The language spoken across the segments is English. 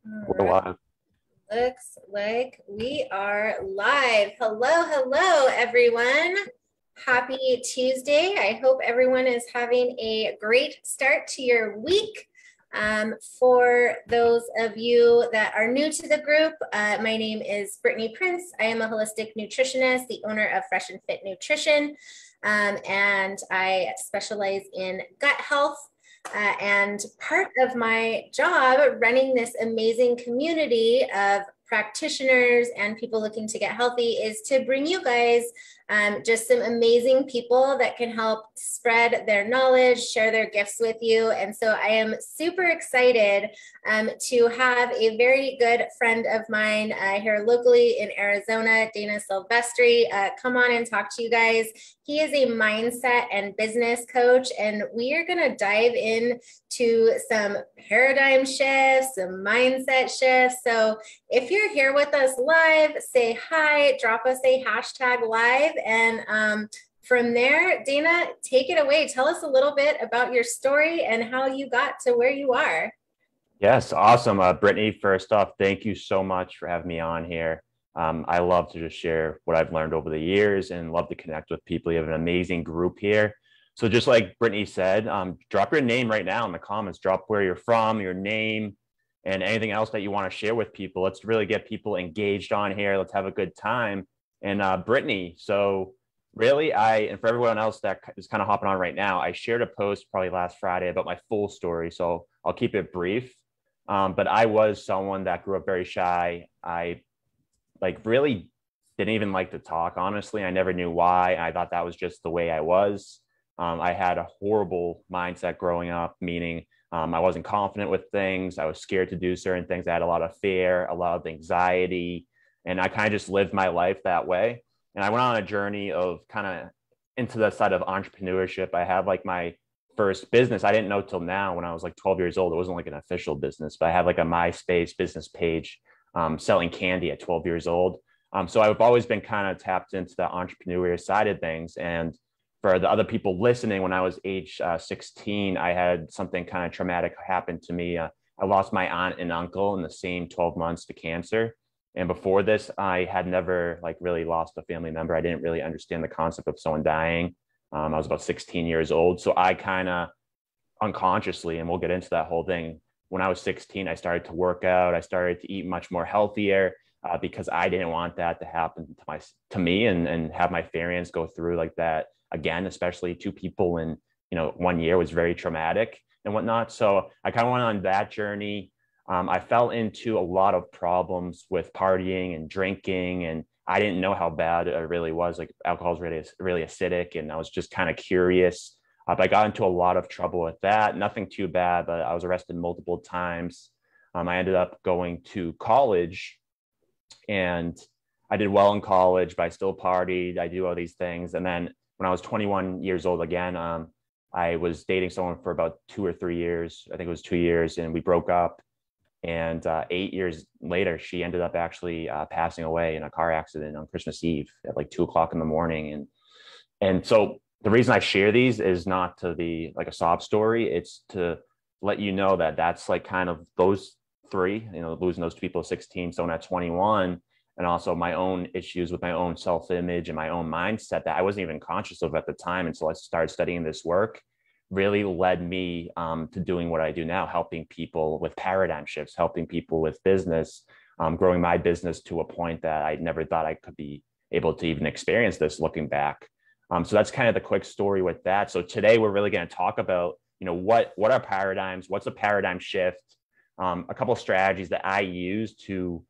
All We're right, live. looks like we are live. Hello, everyone. Happy Tuesday. I hope everyone is having a great start to your week. For those of you that are new to the group, my name is Brittany Prince. I am a holistic nutritionist, the owner of Fresh and Fit Nutrition, and I specialize in gut health. And part of my job running this amazing community of practitioners and people looking to get healthy is to bring you guys just some amazing people that can help spread their knowledge, share their gifts with you. And so I am super excited to have a very good friend of mine here locally in Arizona, Dana Silvestri, come on and talk to you guys. He is a mindset and business coach, and we are going to dive in to some paradigm shifts, some mindset shifts. So if you're here with us live, say hi, drop us a hashtag live. And from there, Dana, take it away. Tell us a little bit about your story and how you got to where you are. Yes, awesome. Brittany, first off, thank you so much for having me on here. I love to just share what I've learned over the years and love to connect with people. You have an amazing group here. So just like Brittany said, drop your name right now in the comments. Drop where you're from, your name, and anything else that you want to share with people. Let's really get people engaged on here. Let's have a good time. And Brittany, so really, and for everyone else that is kind of hopping on right now, I shared a post probably last Friday about my full story. So I'll keep it brief. But I was someone that grew up very shy. I really didn't even like to talk. Honestly, I never knew why. I thought that was just the way I was. I had a horrible mindset growing up, meaning I wasn't confident with things. I was scared to do certain things. I had a lot of fear, a lot of anxiety, and I kind of just lived my life that way. And I went on a journey of kind of into the side of entrepreneurship. I had like my first business. I didn't know till now when I was like 12 years old. It wasn't like an official business, but I had like a MySpace business page selling candy at 12 years old. So I've always been kind of tapped into the entrepreneurial side of things. And for the other people listening, when I was age 16, I had something kind of traumatic happen to me. I lost my aunt and uncle in the same 12 months to cancer. And before this, I had never like really lost a family member. I didn't really understand the concept of someone dying. I was about 16 years old. So I kind of unconsciously, and we'll get into that whole thing. When I was 16, I started to work out. I started to eat much more healthier because I didn't want that to happen to me and have my parents go through like that again, especially two people in 1 year was very traumatic and whatnot. So I kind of went on that journey. I fell into a lot of problems with partying and drinking, and I didn't know how bad it really was. Like alcohol is really acidic, and I was just kind of curious. But I got into a lot of trouble with that. Nothing too bad, but I was arrested multiple times. I ended up going to college, and I did well in college, but I still partied. I do all these things, and then when I was 21 years old again, I was dating someone for about 2 or 3 years. I think it was 2 years, and we broke up. And 8 years later, she ended up actually passing away in a car accident on Christmas Eve at like 2 o'clock in the morning. And so the reason I share these is not to be like a sob story. It's to let you know that that's like kind of those three, losing those two people at 16, someone at 21, and also my own issues with my own self-image and my own mindset that I wasn't even conscious of at the time until I started studying this work really led me to doing what I do now, helping people with paradigm shifts, helping people with business, growing my business to a point that I never thought I could be able to even experience this looking back. So that's kind of the quick story with that. So today we're really going to talk about, what are paradigms? What's a paradigm shift? A couple of strategies that I use to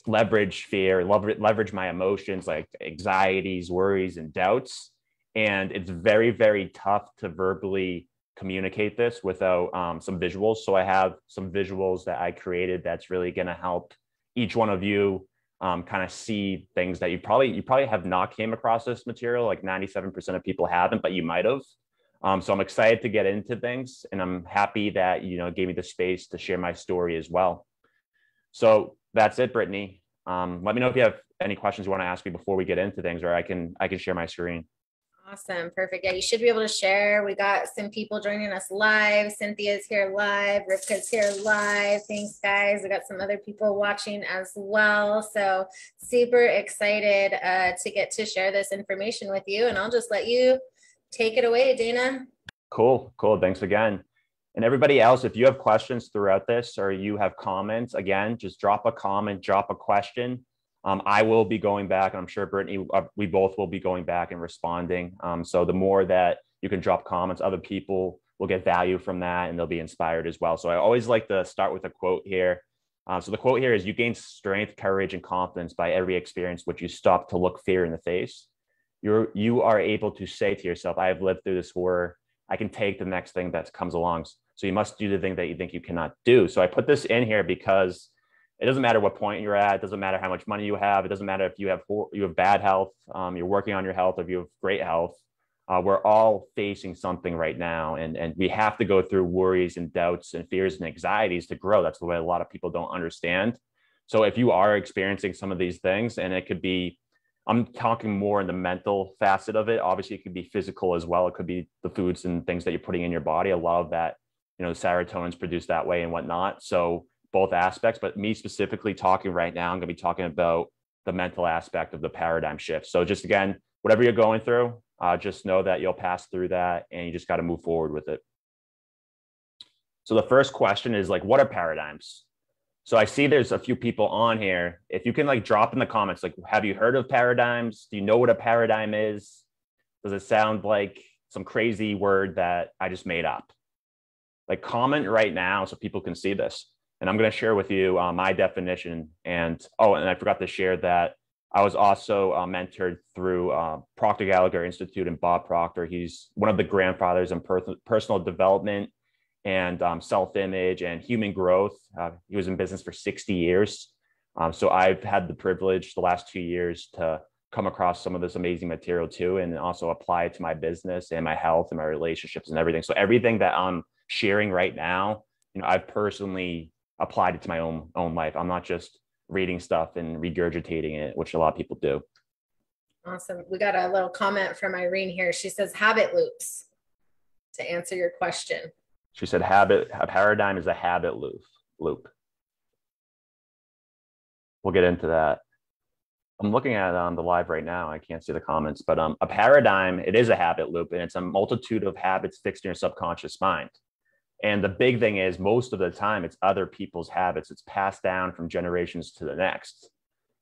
leverage fear, leverage my emotions like anxieties, worries, and doubts. And it's very, very tough to verbally communicate this without some visuals. So I have some visuals that I created that's really going to help each one of you kind of see things that you probably have not came across this material. Like 97% of people haven't, but you might have. So I'm excited to get into things, and I'm happy that gave me the space to share my story as well. So that's it, Brittany. Let me know if you have any questions you want to ask me before we get into things, or I can share my screen. Awesome. Perfect. Yeah, you should be able to share. We got some people joining us live. Cynthia's here live. Rivka's here live. Thanks, guys. We got some other people watching as well. So super excited to get to share this information with you. And I'll just let you take it away, Dana. Cool. Thanks again. And everybody else, if you have questions throughout this or you have comments, again, just drop a comment, drop a question. I will be going back, and I'm sure Brittany, we both will be going back and responding. So the more that you can drop comments, other people will get value from that and they'll be inspired as well. So I always like to start with a quote here. So the quote here is, you gain strength, courage, and confidence by every experience which you stop to look fear in the face. You are able to say to yourself, I have lived through this horror. I can take the next thing that comes along. So you must do the thing that you think you cannot do. So I put this in here because it doesn't matter what point you're at. It doesn't matter how much money you have. It doesn't matter if you have bad health, you're working on your health, or if you have great health. We're all facing something right now. And we have to go through worries and doubts and fears and anxieties to grow. That's the way a lot of people don't understand. So if you are experiencing some of these things, and it could be, I'm talking more in the mental facet of it. Obviously, it could be physical as well. It could be the foods and things that you're putting in your body. A lot of that, serotonin is produced that way and whatnot. So both aspects, but me specifically talking right now, I'm going to be talking about the mental aspect of the paradigm shift. So just again, whatever you're going through, just know that you'll pass through that and you just got to move forward with it. So the first question is what are paradigms? So I see there's a few people on here. If you can drop in the comments, have you heard of paradigms? Do you know what a paradigm is? Does it sound like some crazy word that I just made up? Comment right now so people can see this. And I'm going to share with you my definition. And I forgot to share that I was also mentored through Proctor Gallagher Institute and Bob Proctor. He's one of the grandfathers in personal development and self-image and human growth. He was in business for 60 years. So I've had the privilege the last 2 years to come across some of this amazing material too, and also apply it to my business and my health and my relationships and everything. So everything that I'm sharing right now, I've personally applied it to my own life. I'm not just reading stuff and regurgitating it, which a lot of people do. Awesome. We got a little comment from Irene here. She says habit loops, to answer your question. She said a paradigm is a habit loop. We'll get into that. I'm looking at the live right now. I can't see the comments, but a paradigm, it is a habit loop, and it's a multitude of habits fixed in your subconscious mind. And the big thing is, most of the time, it's other people's habits. It's passed down from generations to the next.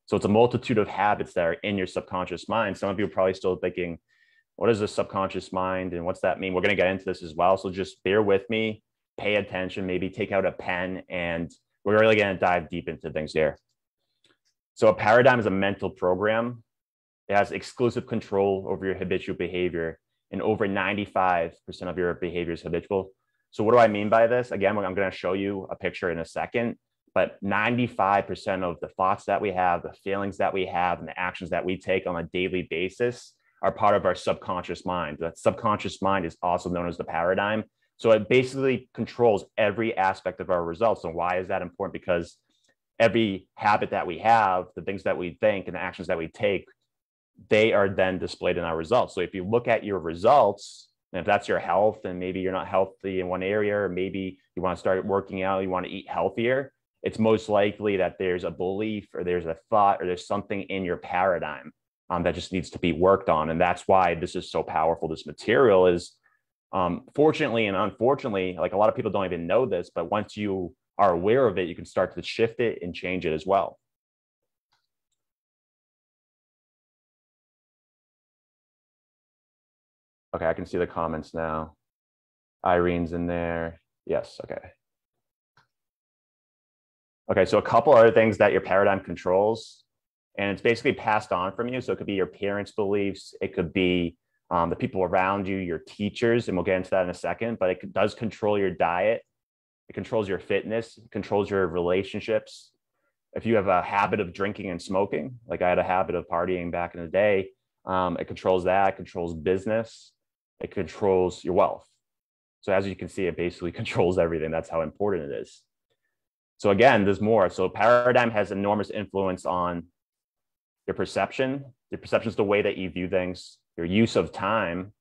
So it's a multitude of habits that are in your subconscious mind. Some of you are probably still thinking, what is the subconscious mind and what's that mean? We're going to get into this as well. So just bear with me, pay attention, maybe take out a pen, and we're really going to dive deep into things here. So a paradigm is a mental program. It has exclusive control over your habitual behavior, and over 95% of your behavior is habitual. So what do I mean by this? Again, I'm going to show you a picture in a second, but 95% of the thoughts that we have, the feelings that we have, and the actions that we take on a daily basis are part of our subconscious mind. That subconscious mind is also known as the paradigm. So it basically controls every aspect of our results. And why is that important? Because every habit that we have, the things that we think and the actions that we take, they are then displayed in our results. So if you look at your results, and if that's your health, and maybe you're not healthy in one area, or maybe you want to start working out, you want to eat healthier, it's most likely that there's a belief or there's a thought or there's something in your paradigm that just needs to be worked on. And that's why this is so powerful. This material is, fortunately and unfortunately, a lot of people don't even know this, but once you are aware of it, you can start to shift it and change it as well. Okay, I can see the comments now. Irene's in there. Yes, okay. Okay, so a couple other things that your paradigm controls, and it's basically passed on from you. So it could be your parents' beliefs. It could be the people around you, your teachers, and we'll get into that in a second, but it does control your diet. It controls your fitness, it controls your relationships. If you have a habit of drinking and smoking, like I had a habit of partying back in the day, it controls that, it controls business. It controls your wealth. So as you can see, it basically controls everything. That's how important it is. So again, there's more. So paradigm has enormous influence on your perception. Your perception is the way that you view things. your use of time.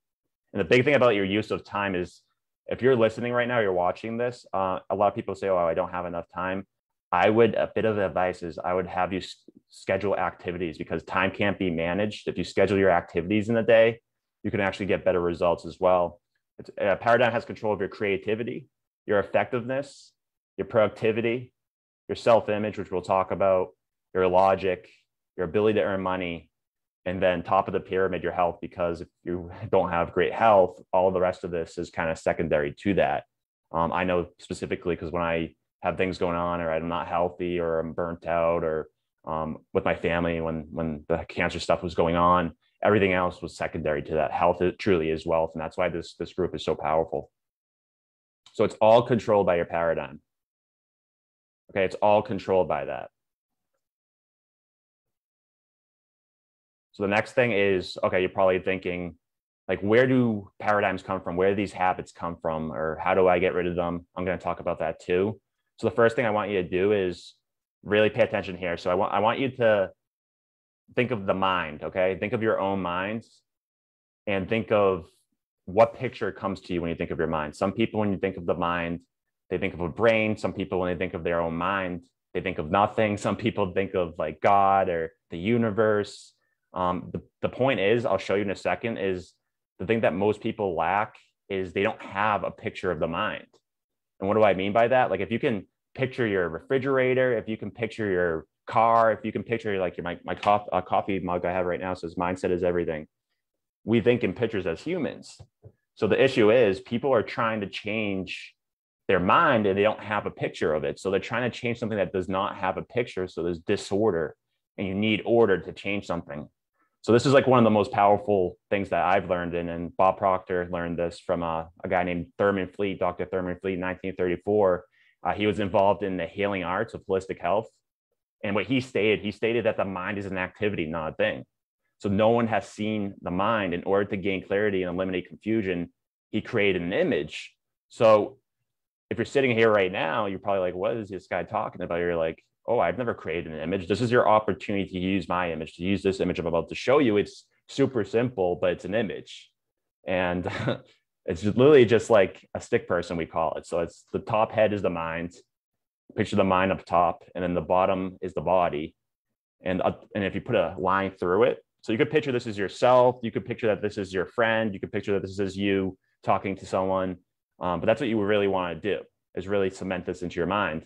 And the big thing about your use of time is, if you're listening right now, you're watching this, a lot of people say, oh, I don't have enough time. A bit of advice is I would have you schedule activities, because time can't be managed. If you schedule your activities in a day, you can actually get better results as well. Paradigm has control of your creativity, your effectiveness, your productivity, your self-image, which we'll talk about, your logic, your ability to earn money, and then top of the pyramid, your health, because if you don't have great health, all the rest of this is kind of secondary to that. I know specifically because when I have things going on, or I'm not healthy, or I'm burnt out, or with my family, when the cancer stuff was going on, everything else was secondary to that. Health truly is wealth. And that's why this group is so powerful. So it's all controlled by your paradigm. Okay, it's all controlled by that. So the next thing is, okay, you're probably thinking, like, where do paradigms come from? Where do these habits come from? Or how do I get rid of them? I'm going to talk about that too. So the first thing I want you to do is really pay attention here. So I want you to think of the mind, okay? Think of your own mind and think of what picture comes to you when you think of your mind. Some people, when you think of the mind, they think of a brain. Some people, when they think of their own mind, they think of nothing. Some people think of like God or the universe. The point is, I'll show you in a second, is the thing that most people lack is they don't have a picture of the mind. And what do I mean by that? Like, if you can picture your refrigerator, if you can picture your car, if you can picture like my coffee mug I have right now says mindset is everything. We think in pictures as humans. So the issue is people are trying to change their mind and they don't have a picture of it. So they're trying to change something that does not have a picture. So there's disorder, and you need order to change something. So this is like one of the most powerful things that I've learned. And Bob Proctor learned this from a guy named Thurman Fleet, Dr. Thurman Fleet in 1934. He was involved in the healing arts of holistic health. And what he stated that the mind is an activity, not a thing. So no one has seen the mind. In order to gain clarity and eliminate confusion, he created an image. So if you're sitting here right now, you're probably like, what is this guy talking about? You're like, oh, I've never created an image. This is your opportunity to use my image, to use this image I'm about to show you. It's super simple, but it's an image. And it's literally just like a stick person, we call it. So it's the top head is the mind. Picture the mind up top, and then the bottom is the body. And if you put a line through it, so you could picture this as yourself. You could picture that this is your friend. You could picture that this is you talking to someone. But that's what you really want to do, is really cement this into your mind.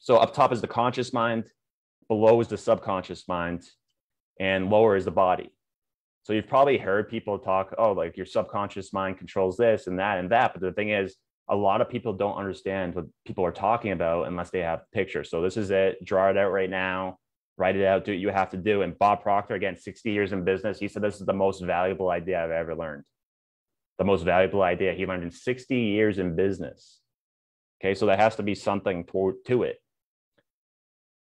So up top is the conscious mind, below is the subconscious mind, and lower is the body. So you've probably heard people talk, oh, like your subconscious mind controls this and that and that. But the thing is, a lot of people don't understand what people are talking about unless they have pictures. So this is it. Draw it out right now. Write it out. Do what you have to do. And Bob Proctor, again, 60 years in business, he said this is the most valuable idea I've ever learned. The most valuable idea he learned in 60 years in business. Okay, so there has to be something to it.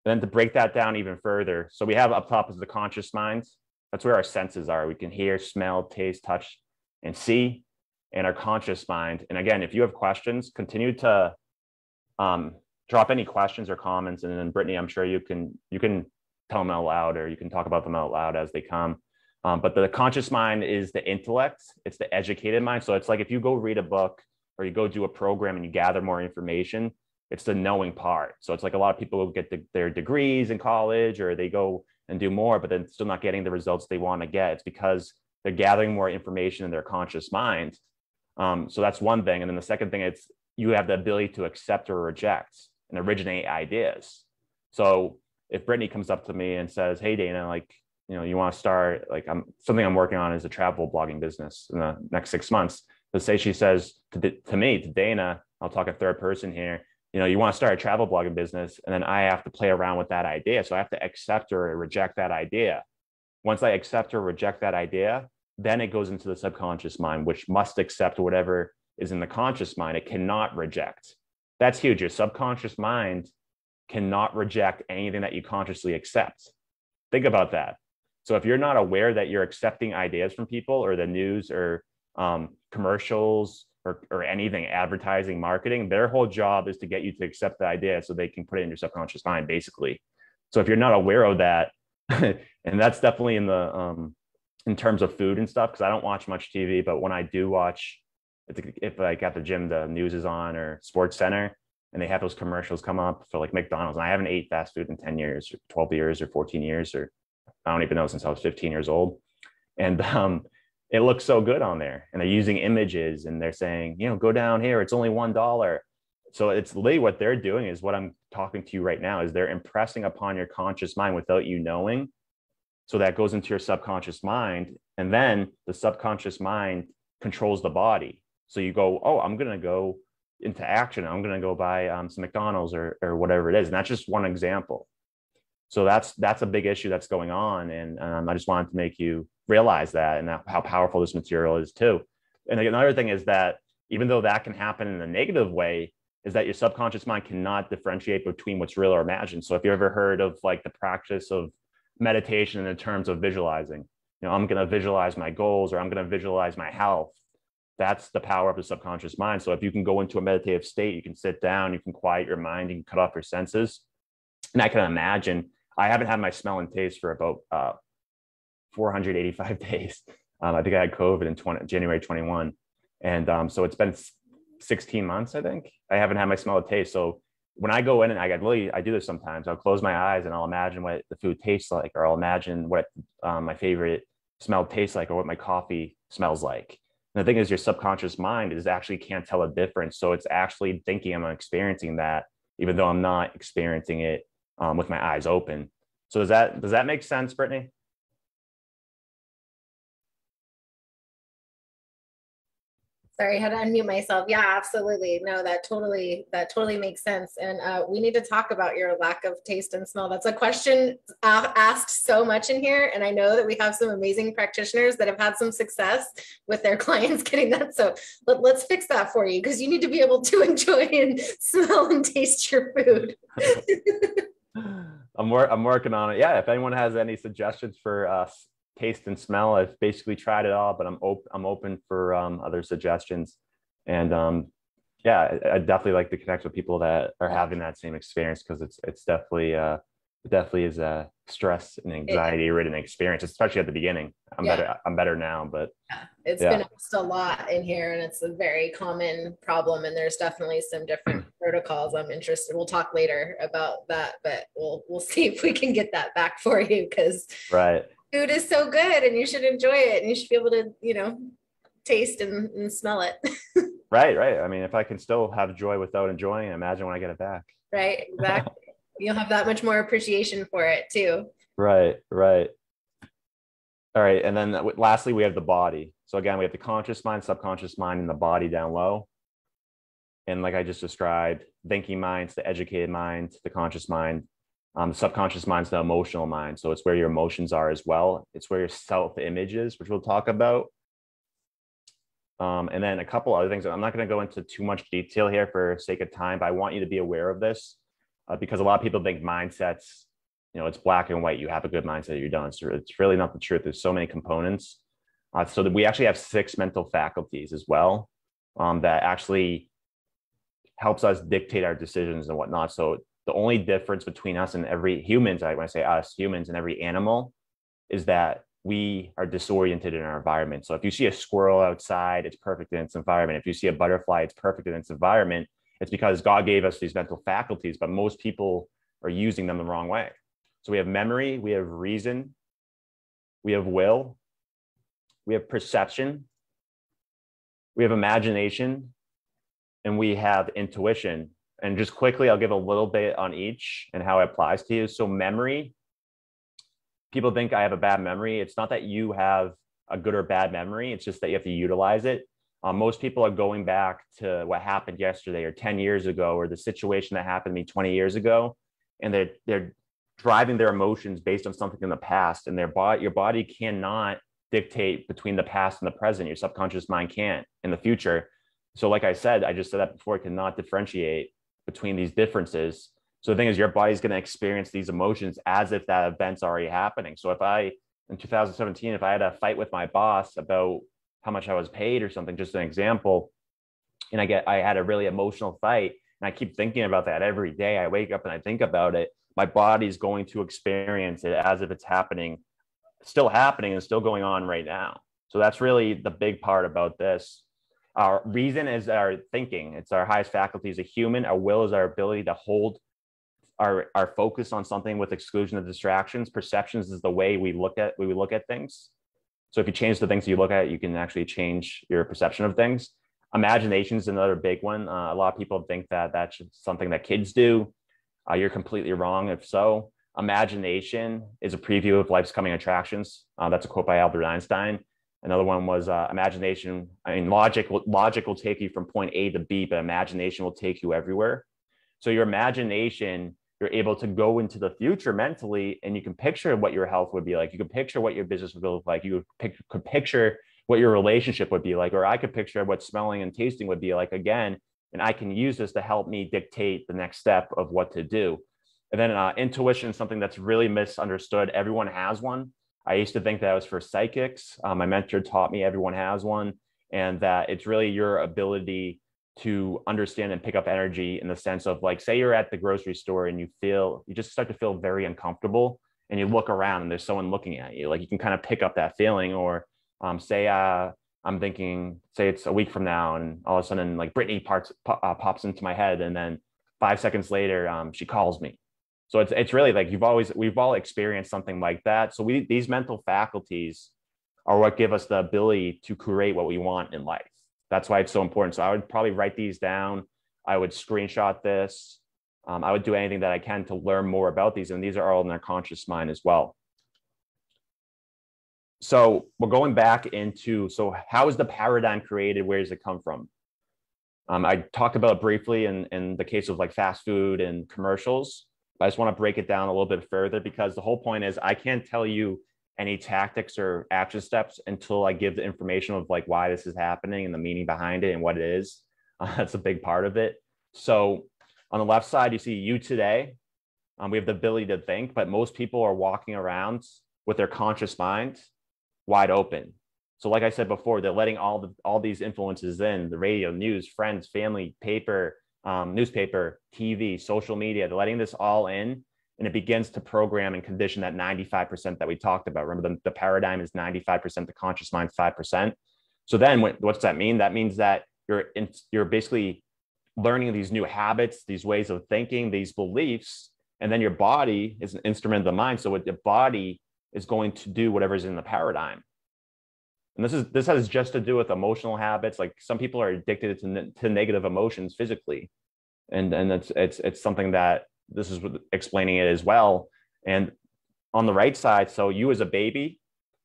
Then to break that down even further, so we have up top is the conscious mind. That's where our senses are. We can hear, smell, taste, touch, and see. And our conscious mind. And again, if you have questions, continue to drop any questions or comments. And then Brittany, I'm sure you can tell them out loud, or you can talk about them out loud as they come. But the conscious mind is the intellect. It's the educated mind. So it's like if you go read a book or you go do a program and you gather more information, it's the knowing part. So it's like a lot of people get their degrees in college, or they go and do more, but then still not getting the results they want to get. It's because they're gathering more information in their conscious mind. So that's one thing. And then the second thing, it's you have the ability to accept or reject and originate ideas. So if Brittany comes up to me and says, hey, Dana, like, you want to start, like, something I'm working on is a travel blogging business in the next 6 months. Let's say she says to me, to Dana, I'll talk a third person here, you want to start a travel blogging business, and then I have to play around with that idea. So I have to accept or reject that idea. Once I accept or reject that idea, then it goes into the subconscious mind, which must accept whatever is in the conscious mind. It cannot reject. That's huge. Your subconscious mind cannot reject anything that you consciously accept. Think about that. So if you're not aware that you're accepting ideas from people, or the news, or commercials, or anything, advertising, marketing, their whole job is to get you to accept the idea so they can put it in your subconscious mind, basically. So if you're not aware of that, and that's definitely in the in terms of food and stuff, because I don't watch much TV, but when I do watch, if like at the gym, the news is on or Sports Center, and they have those commercials come up for like McDonald's, and I haven't ate fast food in 10 years or 12 years or 14 years, or I don't even know, since I was 15 years old. And it looks so good on there, and they're using images, and they're saying, go down here, it's only $1. So it's literally what they're doing is what I'm talking to you right now, is they're impressing upon your conscious mind without you knowing. So that goes into your subconscious mind, and then the subconscious mind controls the body. So you go, oh, I'm going to go into action. I'm going to go buy some McDonald's or whatever it is. And that's just one example. So that's a big issue that's going on. And I just wanted to make you realize that, and how powerful this material is too. And another thing is that even though that can happen in a negative way, is that your subconscious mind cannot differentiate between what's real or imagined. So if you ever heard of like the practice of meditation in terms of visualizing, I'm going to visualize my goals, or I'm going to visualize my health. That's the power of the subconscious mind. So if you can go into a meditative state, you can sit down, you can quiet your mind, you can cut off your senses. And I can imagine, I haven't had my smell and taste for about 485 days. I think I had COVID in January 21. And so it's been 16 months, I think. I haven't had my smell and taste. So when I go in, and I do this sometimes, I'll close my eyes and I'll imagine what the food tastes like, or I'll imagine what my favorite smell tastes like, or what my coffee smells like. And the thing is, your subconscious mind actually can't tell a difference. So it's actually thinking I'm experiencing that, even though I'm not experiencing it with my eyes open. So does that make sense, Brittany? Sorry, I had to unmute myself. Yeah, absolutely. No, that totally makes sense. And we need to talk about your lack of taste and smell. That's a question asked so much in here. And I know that we have some amazing practitioners that have had some success with their clients getting that. So let's fix that for you, because you need to be able to enjoy and smell and taste your food. I'm working on it. Yeah, if anyone has any suggestions for taste and smell, I've basically tried it all, but I'm open for other suggestions. And yeah, I definitely like to connect with people that are having that same experience, because it's definitely it definitely is a stress and anxiety ridden experience, especially at the beginning. I'm better now, but it's been asked a lot in here, and it's a very common problem, and there's definitely some different protocols. I'm interested, we'll talk later about that, but we'll see if we can get that back for you, because food is so good, and you should enjoy it, and you should be able to taste and smell it. right. I mean, if I can still have joy without enjoying it, imagine when I get it back. Right, exactly. You'll have that much more appreciation for it too. Right. All right. And then lastly, we have the body. So again, we have the conscious mind, subconscious mind, and the body down low. And like I just described, thinking mind's the educated mind, the conscious mind. The subconscious mind's the emotional mind. So it's where your emotions are as well. It's where your self-image is, which we'll talk about. And then a couple other things. I'm not going to go into too much detail here for sake of time, but I want you to be aware of this because a lot of people think mindsets, it's black and white. You have a good mindset, you're done. So it's really not the truth. There's so many components. So that we actually have 6 mental faculties as well that actually helps us dictate our decisions and whatnot. So the only difference between us and every humans, when I say us, humans and every animal, is that we are disoriented in our environment. So if you see a squirrel outside, it's perfect in its environment. If you see a butterfly, it's perfect in its environment. It's because God gave us these mental faculties, but most people are using them the wrong way. So we have memory, we have reason, we have will, we have perception, we have imagination, and we have intuition. And just quickly, I'll give a little bit on each and how it applies to you. So memory, people think I have a bad memory. It's not that you have a good or bad memory. It's just that you have to utilize it. Most people are going back to what happened yesterday or 10 years ago, or the situation that happened to me 20 years ago. And they're driving their emotions based on something in the past. And your body cannot dictate between the past and the present. Your subconscious mind can't in the future. So like I just said that before, it cannot differentiate between these differences. So the thing is, your body's going to experience these emotions as if that event's already happening. So in 2017, if I had a fight with my boss about how much I was paid or something, just an example, and I had a really emotional fight, and I keep thinking about that every day. I wake up and I think about it. My body's going to experience it as if it's happening still happening and still going on right now. So that's really the big part about this. Our reason is our thinking. It's our highest faculty as a human. Our will is our ability to hold our focus on something with exclusion of distractions. Perceptions is the way we look at things. So if you change the things you look at, you can actually change your perception of things. Imagination is another big one. A lot of people think that that's something that kids do. You're completely wrong. If so, imagination is a preview of life's coming attractions. That's a quote by Albert Einstein. Another one was imagination. I mean, logic will take you from point A to B, but imagination will take you everywhere. So your imagination, you're able to go into the future mentally, and you can picture what your health would be like. You can picture what your business would look like. You could picture what your relationship would be like, or I could picture what smelling and tasting would be like again. And I can use this to help me dictate the next step of what to do. And then intuition is something that's really misunderstood. Everyone has one. I used to think that was for psychics. My mentor taught me everyone has one, and that it's really your ability to understand and pick up energy in the sense of, like, say you're at the grocery store and you just start to feel very uncomfortable, and you look around and there's someone looking at you. Like, you can kind of pick up that feeling. Or say I'm thinking, say it's a week from now, and all of a sudden, like, Brittany pops into my head, and then 5 seconds later, she calls me. So it's really like we've all experienced something like that. So these mental faculties are what give us the ability to create what we want in life. That's why it's so important. So I would probably write these down. I would screenshot this. I would do anything that I can to learn more about these. And these are all in our conscious mind as well. So we're going back into, so how is the paradigm created? Where does it come from? I talked about it briefly in the case of like fast food and commercials. I just want to break it down a little bit further, because the whole point is I can't tell you any tactics or action steps until I give the information of like why this is happening and the meaning behind it and what it is. That's a big part of it. So on the left side, you see you today. We have the ability to think, but most people are walking around with their conscious mind wide open. So like I said before, they're letting all these influences in: the radio, news, friends, family, paper, newspaper, TV, social media. They're letting this all in, and it begins to program and condition that 95% that we talked about. Remember, the paradigm is 95%, the conscious mind 5%. So then what's that mean? That means that you're basically learning these new habits, these ways of thinking, these beliefs, and then your body is an instrument of the mind. So what the body is going to do whatever's in the paradigm. And this has just to do with emotional habits. Like, some people are addicted to negative emotions physically. And it's something that this is explaining it as well. And on the right side, so you as a baby,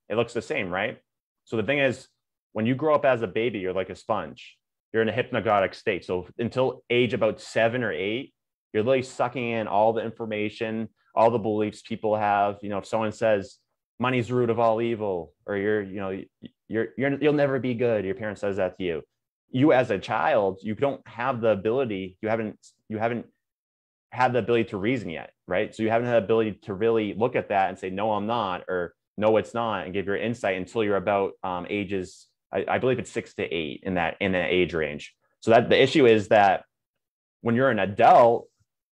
it looks the same, right? So the thing is, when you grow up as a baby, you're like a sponge. You're in a hypnagogic state. So until age about 7 or 8, you're literally sucking in all the information, all the beliefs people have. You know, if someone says money's the root of all evil, or you'll never be good, your parent says that to you. You as a child, you don't have the ability, you haven't had the ability to reason yet, right? So you haven't had the ability to really look at that and say, no, I'm not, or no, it's not, and give your insight until you're about ages, I believe it's 6 to 8 in that age range. So that the issue is that when you're an adult,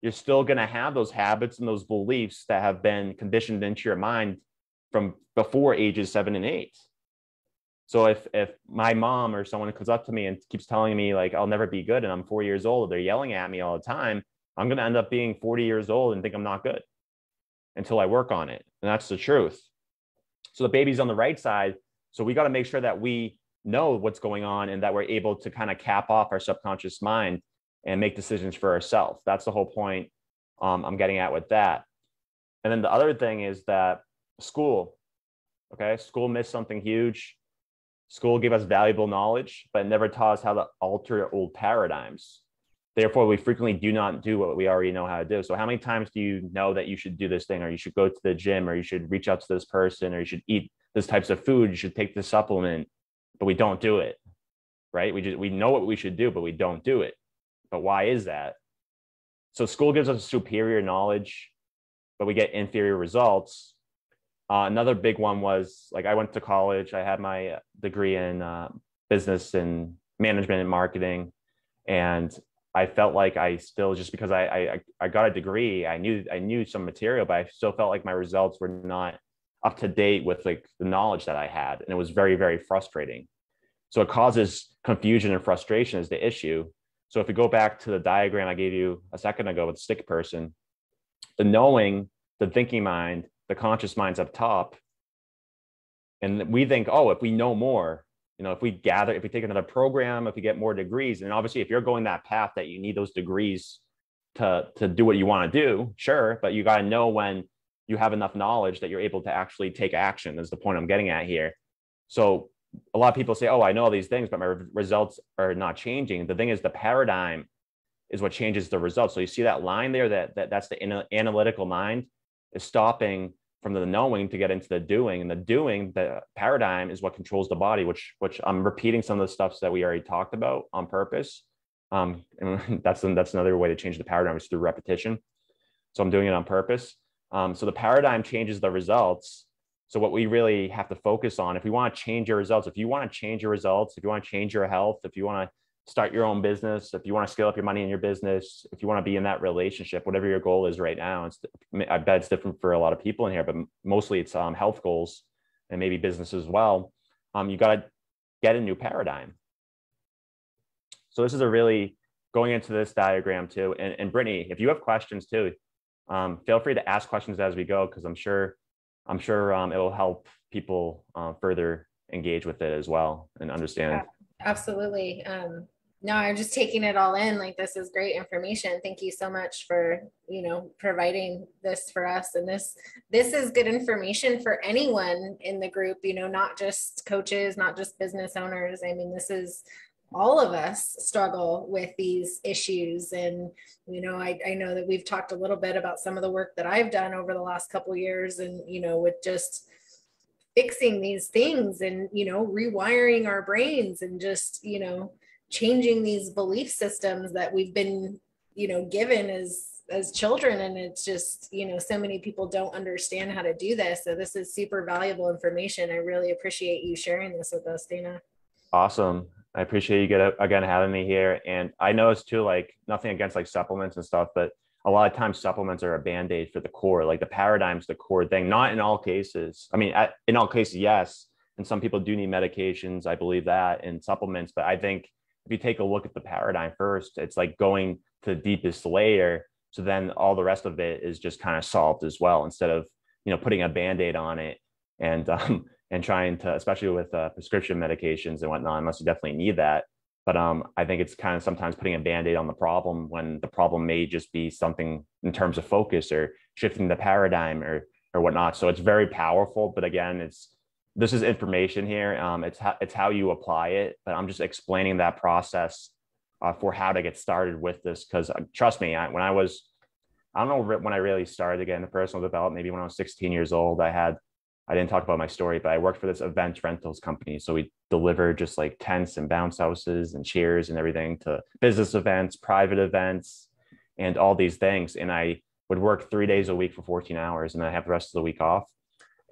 you're still going to have those habits and those beliefs that have been conditioned into your mind from before ages 7 and 8. So if my mom or someone comes up to me and keeps telling me like I'll never be good, and I'm 4 years old, they're yelling at me all the time, I'm going to end up being 40 years old and think I'm not good until I work on it. And that's the truth. So the baby's on the right side. So we got to make sure that we know what's going on and that we're able to kind of cap off our subconscious mind and make decisions for ourselves. That's the whole point I'm getting at with that. And then the other thing is that school missed something huge. School gave us valuable knowledge, but never taught us how to alter old paradigms. Therefore, we frequently do not do what we already know how to do. So how many times do you know that you should do this thing, or you should go to the gym, or you should reach out to this person, or you should eat this types of food, you should take this supplement, but we don't do it, right? We know what we should do, but we don't do it. But why is that? So school gives us superior knowledge, but we get inferior results. Another big one was, like, I went to college. I had my degree in business and management and marketing. And I felt like I still, just because I got a degree, I knew some material, but I still felt like my results were not up to date with like the knowledge that I had. And it was very, very frustrating. So it causes confusion and frustration is the issue. So if we go back to the diagram I gave you a second ago with the stick person, the knowing, the thinking mind, the conscious mind's up top. And we think, oh, if we know more, if we take another program, if we get more degrees, and obviously if you're going that path that you need those degrees to do what you want to do, sure, but you got to know when you have enough knowledge that you're able to actually take action is the point I'm getting at here. So a lot of people say, oh, I know all these things, but my results are not changing. The thing is, the paradigm is what changes the results. So you see that line there, that's the analytical mind is stopping from the knowing to get into the doing, and the doing, the paradigm is what controls the body, which I'm repeating some of the stuff that we already talked about on purpose. And that's another way to change the paradigm is through repetition. So I'm doing it on purpose. So the paradigm changes the results. So what we really have to focus on, if we want to change your results, if you want to change your results, if you want to change your health, if you want to start your own business, if you want to scale up your money in your business, if you want to be in that relationship, whatever your goal is right now, I bet it's different for a lot of people in here, but mostly it's health goals and maybe business as well. You got to get a new paradigm. So this is a really going into this diagram too. And Brittany, if you have questions too, feel free to ask questions as we go, because I'm sure it'll help people further engage with it as well and understand. Yeah, absolutely. No, I'm just taking it all in. Like, this is great information. Thank you so much for, providing this for us. And this is good information for anyone in the group, not just coaches, not just business owners. I mean, this is all of us struggle with these issues. And, I know that we've talked a little bit about some of the work that I've done over the last couple of years and, with just fixing these things and, rewiring our brains and just, changing these belief systems that we've been, given as children. And it's just, so many people don't understand how to do this. So this is super valuable information. I really appreciate you sharing this with us, Dana. Awesome. I appreciate you again having me here. And I know it's too, like, nothing against like supplements and stuff, but a lot of times supplements are a band-aid for the core. Like the paradigm's the core thing, not in all cases. I mean, in all cases, yes. And some people do need medications. I believe that, and supplements. But I think if you take a look at the paradigm first, it's like going to the deepest layer. So then all the rest of it is just kind of solved as well, instead of, putting a band-aid on it and trying to, especially with prescription medications and whatnot, unless you definitely need that. But I think it's kind of sometimes putting a band-aid on the problem when the problem may just be something in terms of focus or shifting the paradigm or whatnot. So it's very powerful. But again, this is information here. It's how you apply it. But I'm just explaining that process for how to get started with this. Because trust me, I don't know when I really started to get into personal development, maybe when I was 16 years old, I didn't talk about my story, but I worked for this events rentals company. So we delivered just like tents and bounce houses and chairs and everything to business events, private events, and all these things. And I would work 3 days a week for 14 hours, and then I have the rest of the week off.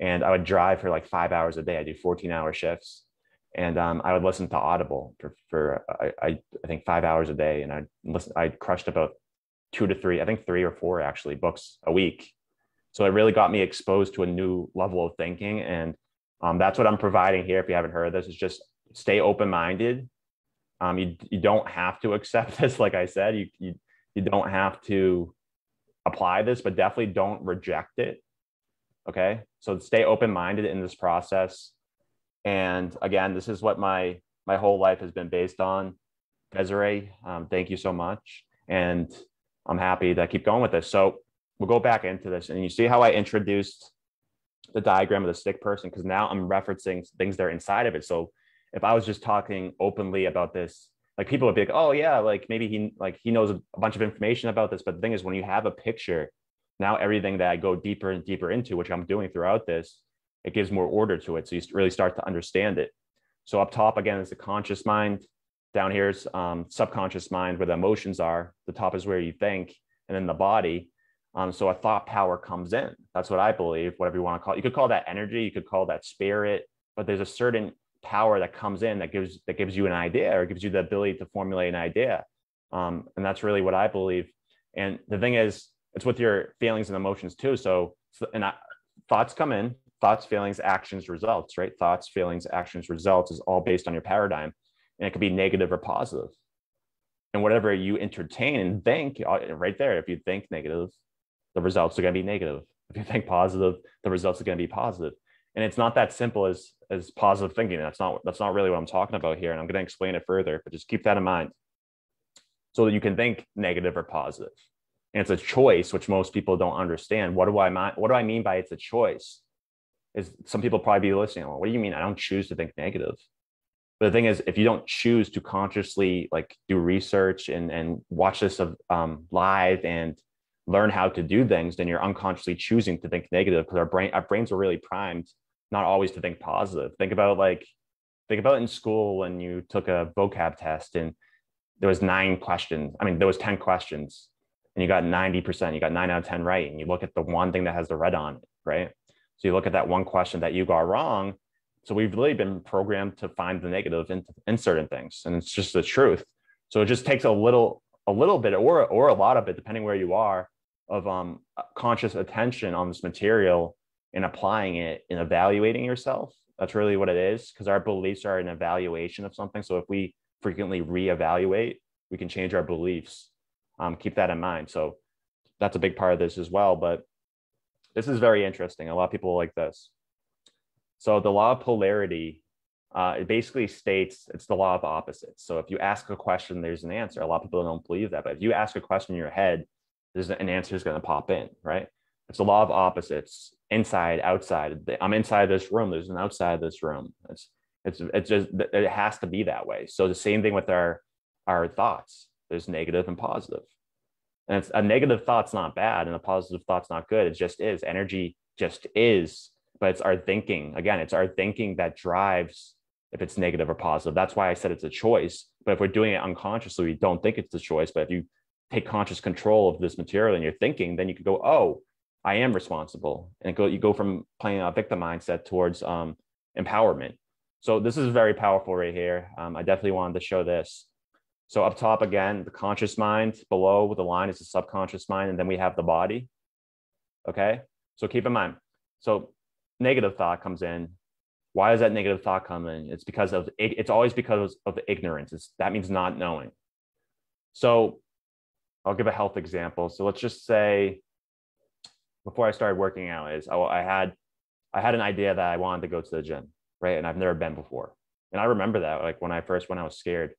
And I would drive for like 5 hours a day. I do 14-hour shifts. And I would listen to Audible for I think 5 hours a day. And I crushed about 2 to 3, I think 3 or 4 actually books a week. So it really got me exposed to a new level of thinking. And that's what I'm providing here. If you haven't heard of this, is just stay open-minded. You don't have to accept this. Like I said, you don't have to apply this, but definitely don't reject it. Okay. So stay open-minded in this process. And again, this is what my whole life has been based on. Desiree, thank you so much. And I'm happy to keep going with this. So we'll go back into this, and you see how I introduced the diagram of the stick person, because now I'm referencing things that are inside of it. So if I was just talking openly about this, like people would be like, oh yeah, like maybe he knows a bunch of information about this. But the thing is, when you have a picture, now everything that I go deeper and deeper into, which I'm doing throughout this, it gives more order to it. So you really start to understand it. So up top, again, is the conscious mind. Down here is subconscious mind, where the emotions are. The top is where you think, and then the body. So a thought power comes in. That's what I believe, whatever you want to call it. You could call that energy, you could call that spirit, but there's a certain power that comes in that gives you an idea, or gives you the ability to formulate an idea. And that's really what I believe. And the thing is, it's with your feelings and emotions too. Thoughts come in, thoughts, feelings, actions, results, right? Thoughts, feelings, actions, results is all based on your paradigm, and it could be negative or positive. And whatever you entertain and think, right there, if you think negative, the results are going to be negative. If you think positive, the results are going to be positive. And it's not that simple as positive thinking. That's not really what I'm talking about here. And I'm going to explain it further, but just keep that in mind so that you can think negative or positive. And it's a choice, which most people don't understand. What do I mean by it's a choice? Is some people probably be listening, well, what do you mean I don't choose to think negative? But the thing is, if you don't choose to consciously like do research and watch this live and learn how to do things, then you're unconsciously choosing to think negative, because our brains are really primed not always to think positive. Think about in school when you took a vocab test and there was 9 questions. I mean, there was 10 questions and you got 90%, you got 9 out of 10 right. And you look at the one thing that has the red on it, right? So you look at that one question that you got wrong. So we've really been programmed to find the negative in certain things. And it's just the truth. So it just takes a little bit or a lot of it, depending where you are, of conscious attention on this material and applying it and evaluating yourself. That's really what it is, because our beliefs are an evaluation of something. So if we frequently reevaluate, we can change our beliefs. Keep that in mind. So that's a big part of this as well. But this is very interesting. A lot of people like this. So the law of polarity, it basically states it's the law of opposites. So if you ask a question, there's an answer. A lot of people don't believe that. But if you ask a question in your head, there's an answer is going to pop in, right? It's the law of opposites, inside, outside. I'm inside this room. There's an outside this room. It's just, it has to be that way. So the same thing with our thoughts. There's negative and positive. And it's a negative thought's not bad and a positive thought's not good. It just is. Energy just is. But it's our thinking. Again, it's our thinking that drives if it's negative or positive. That's why I said it's a choice. But if we're doing it unconsciously, we don't think it's a choice. But if you take conscious control of this material and you're thinking, then you could go, oh, I am responsible. And you go from playing a victim mindset towards empowerment. So this is very powerful right here. I definitely wanted to show this. So up top, again, the conscious mind. Below the line is the subconscious mind. And then we have the body. Okay. So keep in mind. So negative thought comes in. Why does that negative thought come in? It's always because of ignorance. That means not knowing. So I'll give a health example. So let's just say before I started working out I had an idea that I wanted to go to the gym, right? And I've never been before. And I remember that, like when I was scared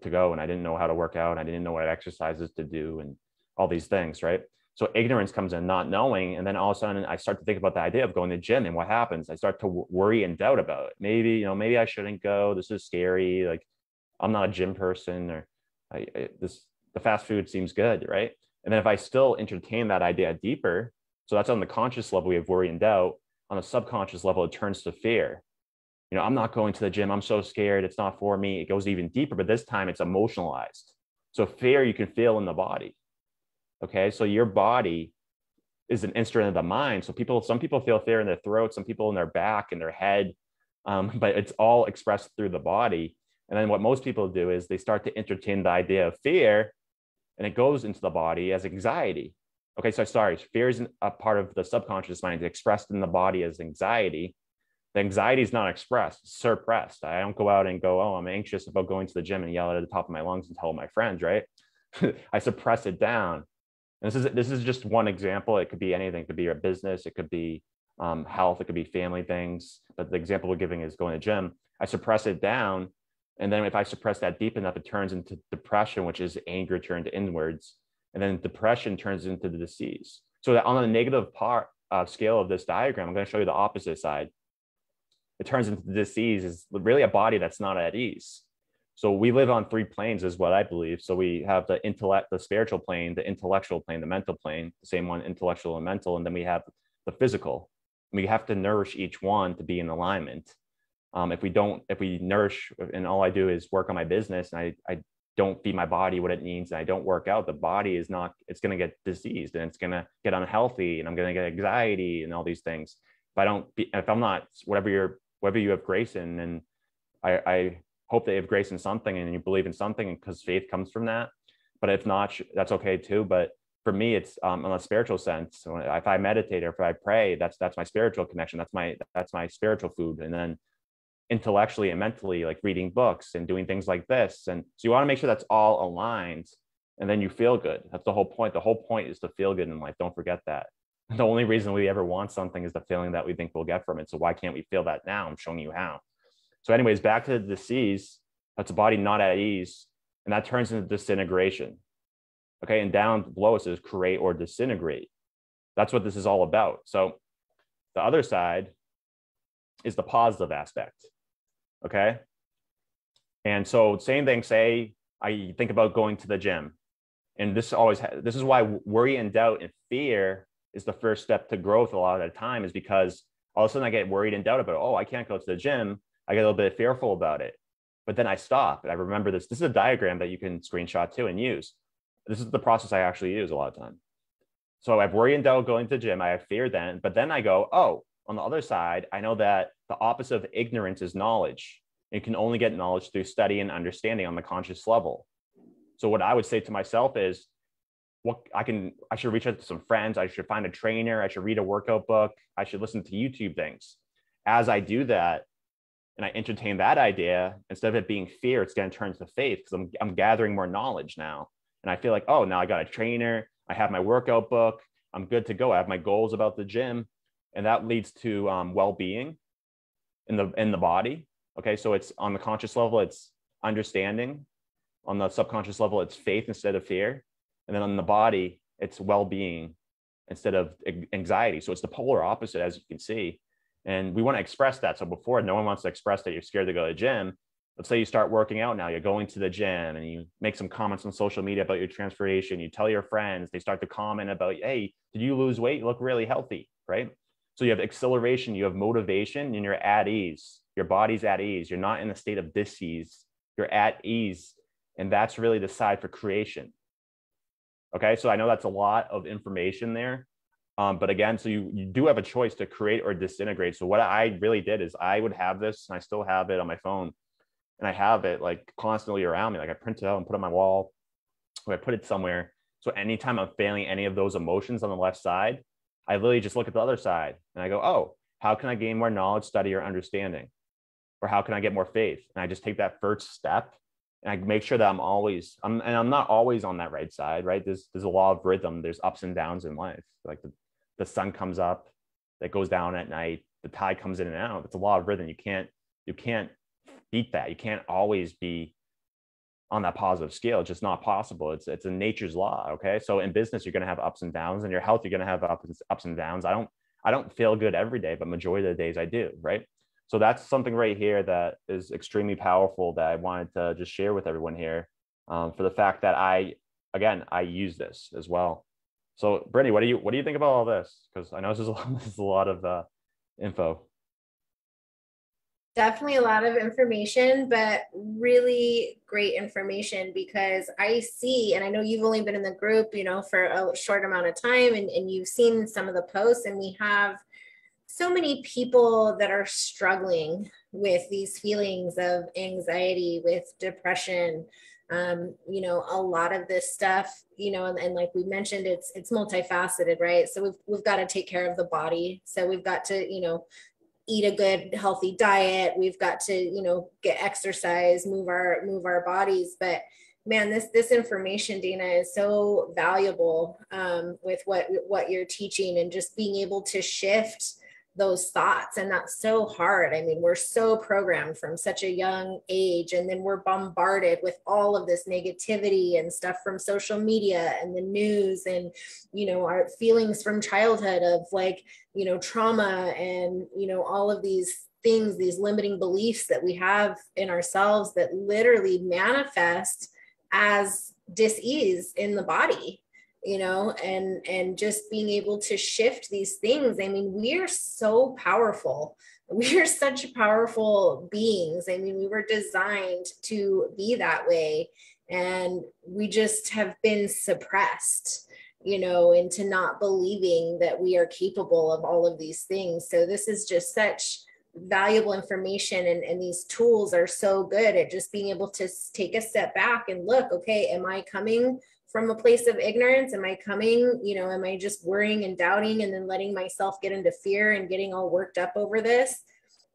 to go and I didn't know how to work out. I didn't know what exercises to do and all these things, right? So ignorance comes in, not knowing. And then all of a sudden I start to think about the idea of going to the gym, and what happens? I start to worry and doubt about it. Maybe I shouldn't go. This is scary. Like I'm not a gym person, or the fast food seems good, right? And then if I still entertain that idea deeper, so that's on the conscious level, we have worry and doubt. On the subconscious level, it turns to fear. I'm not going to the gym. I'm so scared. It's not for me. It goes even deeper, but this time it's emotionalized. So fear you can feel in the body. Okay. So your body is an instrument of the mind. So some people feel fear in their throat, some people in their back, in their head, but it's all expressed through the body. And then what most people do is they start to entertain the idea of fear, and it goes into the body as anxiety. Okay. So fear is a part of the subconscious mind. It's expressed in the body as anxiety. The anxiety is not expressed, it's suppressed. I don't go out and go, oh, I'm anxious about going to the gym and yell it at the top of my lungs and tell my friends, right? I suppress it down. And this is just one example. It could be anything. It could be your business. It could be health. It could be family things. But the example we're giving is going to the gym. I suppress it down. And then if I suppress that deep enough, it turns into depression, which is anger turned inwards. And then depression turns into the disease. So that on the negative part scale of this diagram, I'm going to show you the opposite side. It turns into the disease is really a body that's not at ease. So we live on 3 planes is what I believe. So we have the intellect, the spiritual plane, the intellectual plane, the mental plane, the same one, intellectual and mental. And then we have the physical. We have to nourish each one to be in alignment. If we nourish, and all I do is work on my business, and I don't feed my body what it needs, and I don't work out, the body it's going to get diseased, and it's going to get unhealthy, and I'm going to get anxiety and all these things. If I'm not, whatever you have grace in, and I hope that you have grace in something and you believe in something, because faith comes from that. But if not, that's okay too. But for me, it's in a spiritual sense. So if I meditate or if I pray, that's my spiritual connection. That's my spiritual food. And then intellectually and mentally, like reading books and doing things like this. And so you want to make sure that's all aligned, and then you feel good. That's the whole point. The whole point is to feel good in life. Don't forget that. The only reason we ever want something is the feeling that we think we'll get from it. So why can't we feel that now? I'm showing you how. So anyways, back to the disease. That's a body not at ease, and that turns into disintegration. Okay, and down below it says create or disintegrate. That's what this is all about. So the other side is the positive aspect. Okay. And so same thing, say I think about going to the gym, and this is why worry and doubt and fear is the first step to growth a lot of the time, is because all of a sudden I get worried and doubt about, oh, I can't go to the gym. I get a little bit fearful about it, but then I stop and I remember this. This is a diagram that you can screenshot too and use. This is the process I actually use a lot of time. So I have worry and doubt going to the gym. I have fear then, but then I go, oh, on the other side, I know that the opposite of ignorance is knowledge. You can only get knowledge through study and understanding on the conscious level. So what I would say to myself is, I should reach out to some friends. I should find a trainer. I should read a workout book. I should listen to YouTube things. As I do that, and I entertain that idea, instead of it being fear, it's going to turn to faith, because I'm gathering more knowledge now. And I feel like, oh, now I got a trainer. I have my workout book. I'm good to go. I have my goals about the gym. And that leads to well-being in the body. Okay, so it's on the conscious level, it's understanding. On the subconscious level, it's faith instead of fear. And then on the body, it's well-being instead of anxiety. So it's the polar opposite, as you can see. And we want to express that. So before, no one wants to express that you're scared to go to the gym. Let's say you start working out now, you're going to the gym, and you make some comments on social media about your transformation. You tell your friends, they start to comment about, hey, did you lose weight? You look really healthy, right? So you have acceleration, you have motivation, and you're at ease. Your body's at ease. You're not in a state of dis-ease. You're at ease. And that's really the side for creation. Okay, so I know that's a lot of information there. But again, so you do have a choice to create or disintegrate. So what I really did is I would have this, and I still have it on my phone, and I have it like constantly around me. Like I print it out and put it on my wall, or I put it somewhere. So anytime I'm feeling any of those emotions on the left side, I literally just look at the other side and I go, oh, how can I gain more knowledge, study, or understanding? Or how can I get more faith? And I just take that first step, and I make sure that I'm not always on that right side, right? There's a law of rhythm. There's ups and downs in life. Like the sun comes up, that goes down at night. The tide comes in and out. It's a law of rhythm. You can't beat that. You can't always be on that positive scale. It's just not possible. It's a nature's law. Okay. So in business, you're going to have ups and downs. In your health, you're going to have ups and downs. I don't feel good every day, but majority of the days I do. Right. So that's something right here that is extremely powerful that I wanted to just share with everyone here, for the fact that I use this as well. So Brittany, what do you think about all this? Because I know this is a lot of info. Definitely a lot of information, but really great information, because I see, and I know you've only been in the group, for a short amount of time, and you've seen some of the posts, and we have so many people that are struggling with these feelings of anxiety, with depression, a lot of this stuff, and like we mentioned, it's multifaceted, right? So we've got to take care of the body. So we've got to, eat a good healthy diet. We've got to, get exercise, move our bodies. But man, this information, Dana, is so valuable, with what you're teaching, and just being able to shift those thoughts. And that's so hard. I mean, we're so programmed from such a young age, and then we're bombarded with all of this negativity and stuff from social media and the news, and, our feelings from childhood of like, trauma, and, all of these things, these limiting beliefs that we have in ourselves that literally manifest as dis-ease in the body, and just being able to shift these things. I mean, we are so powerful. We are such powerful beings. I mean, we were designed to be that way, and we just have been suppressed, into not believing that we are capable of all of these things. So this is just such valuable information, and these tools are so good at just being able to take a step back and look, okay, am I coming from a place of ignorance? Am I coming, am I just worrying and doubting and then letting myself get into fear and getting all worked up over this?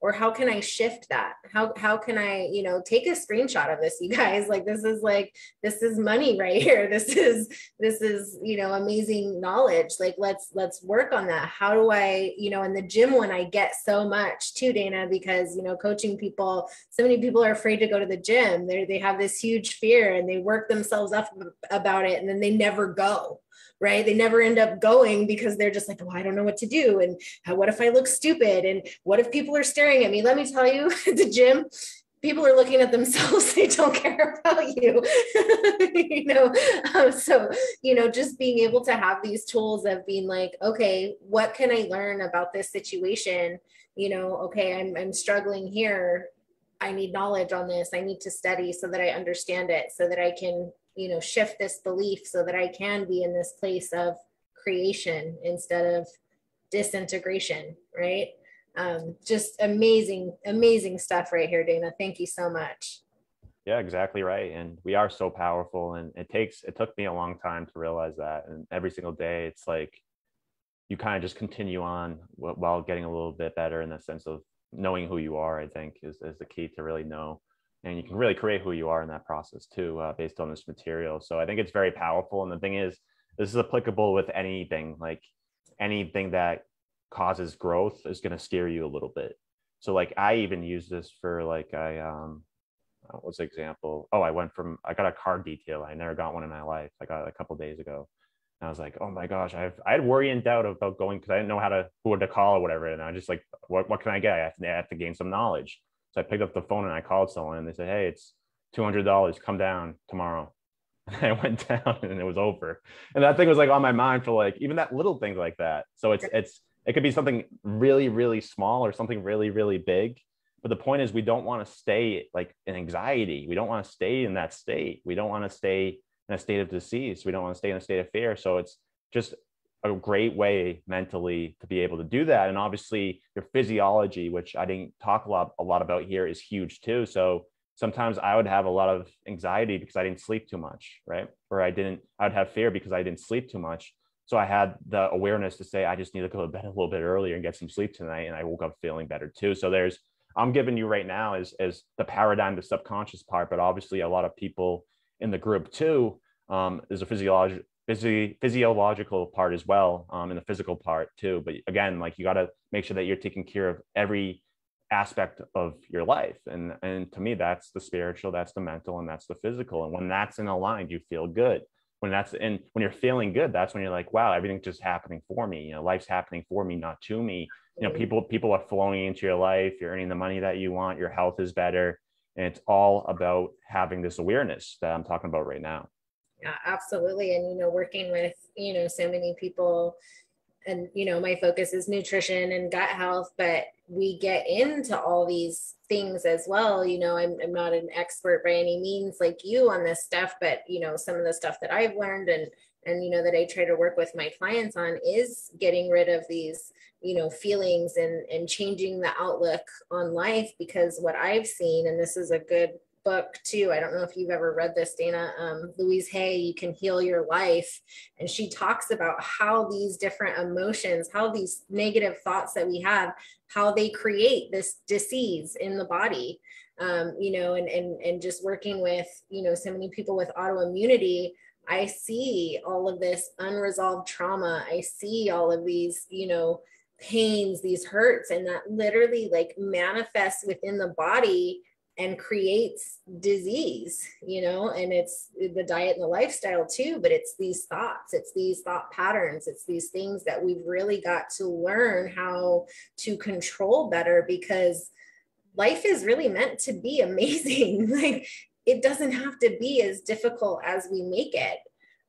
Or how can I shift that? How can I, take a screenshot of this, you guys? This is money right here. This is, amazing knowledge. Let's work on that. How do I, in the gym when I get so much too, Dana, because, coaching people, so many people are afraid to go to the gym. They have this huge fear and they work themselves up about it and then they never go. Right? They never end up going because they're just like, oh, I don't know what to do. And what if I look stupid? And what if people are staring at me? Let me tell you, at the gym, people are looking at themselves. They don't care about you. So, just being able to have these tools of being like, okay, what can I learn about this situation? Okay, I'm struggling here. I need knowledge on this. I need to study so that I understand it, so that I can shift this belief so that I can be in this place of creation instead of disintegration, right? Just amazing, amazing stuff right here, Dana. Thank you so much. Yeah, exactly right. And we are so powerful. And it took me a long time to realize that. And every single day, it's like you kind of just continue on while getting a little bit better in the sense of knowing who you are, I think is the key to really know. And you can really create who you are in that process too, based on this material. So I think it's very powerful. And the thing is, this is applicable with anything, like anything that causes growth is going to scare you a little bit. So like I even use this for what's the example? Oh, I got a car detail. I never got one in my life. I got it a couple of days ago. And I was like, oh my gosh, I had worry and doubt about going because I didn't know who to call or whatever. And I just like, what can I get? I have to gain some knowledge. So I picked up the phone and I called someone and they said, hey, it's $200. Come down tomorrow. And I went down and it was over. And that thing was like on my mind for like even that little thing like that. So it could be something really, really small or something really, really big. But the point is we don't want to stay like in anxiety. We don't want to stay in that state. We don't want to stay in a state of disease. We don't want to stay in a state of fear. So it's just a great way mentally to be able to do that. And obviously your physiology, which I didn't talk a lot about here, is huge too. So sometimes I would have a lot of anxiety because I didn't sleep too much, right? Or I would have fear because I didn't sleep too much. So I had the awareness to say, I just need to go to bed a little bit earlier and get some sleep tonight. And I woke up feeling better too. So I'm giving you right now is the paradigm, the subconscious part, but obviously a lot of people in the group too, there's a physiological part as well, and the physical part too. But again, like you got to make sure that you're taking care of every aspect of your life. And to me, that's the spiritual, that's the mental, and that's the physical. And when that's in aligned, you feel good. When you're feeling good, that's when you're like, wow, everything's just happening for me. Life's happening for me, not to me. People are flowing into your life. You're earning the money that you want. Your health is better. And it's all about having this awareness that I'm talking about right now. Yeah, absolutely. And, working with, so many people and, my focus is nutrition and gut health, but we get into all these things as well. I'm not an expert by any means like you on this stuff, but, some of the stuff that I've learned and, that I try to work with my clients on is getting rid of these, feelings and changing the outlook on life. Because what I've seen, and this is a good book too, I don't know if you've ever read this, Dana, Louise Hay, You Can Heal Your Life. And she talks about how these different emotions, how these negative thoughts that we have, how they create this disease in the body. And just working with, so many people with autoimmunity, I see all of this unresolved trauma. I see all of these, pains, these hurts, and that literally like manifests within the body and creates disease, and it's the diet and the lifestyle too, but it's these thoughts, it's these thought patterns, it's these things that we've really got to learn how to control better, because life is really meant to be amazing. Like it doesn't have to be as difficult as we make it.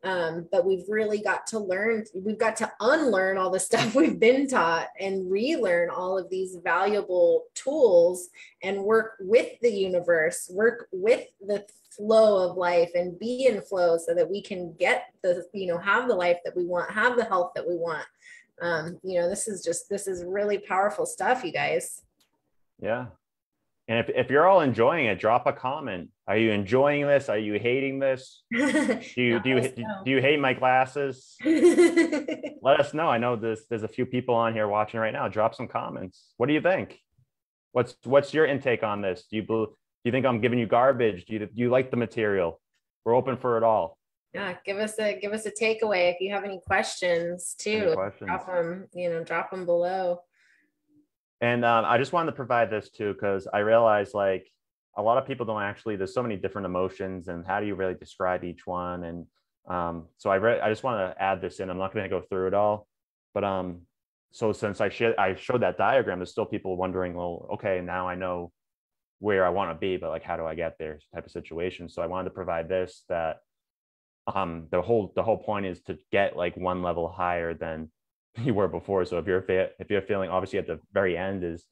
But we've really got to learn, we've got to unlearn all the stuff we've been taught and relearn all of these valuable tools and work with the universe, work with the flow of life and be in flow so that we can get the, have the life that we want, have the health that we want. This is really powerful stuff, you guys. Yeah. And if you're all enjoying it, drop a comment. Are you enjoying this? Are you hating this? Do you hate my glasses? Let us know. I know there's a few people on here watching right now. Drop some comments. What do you think? What's your intake on this? Do you think I'm giving you garbage? Do you like the material? We're open for it all. Yeah, give us a takeaway. If you have any questions Any too, questions? drop them below. And I just wanted to provide this too, because I realized like a lot of people don't actually, there's so many different emotions and how do you really describe each one? And so I just want to add this in. I'm not going to go through it all, but so since I showed that diagram, there's still people wondering, well, okay, now I know where I want to be, but like, how do I get there type of situation? So I wanted to provide this, that the whole point is to get like one level higher than you were before. So if you're feeling, obviously at the very end is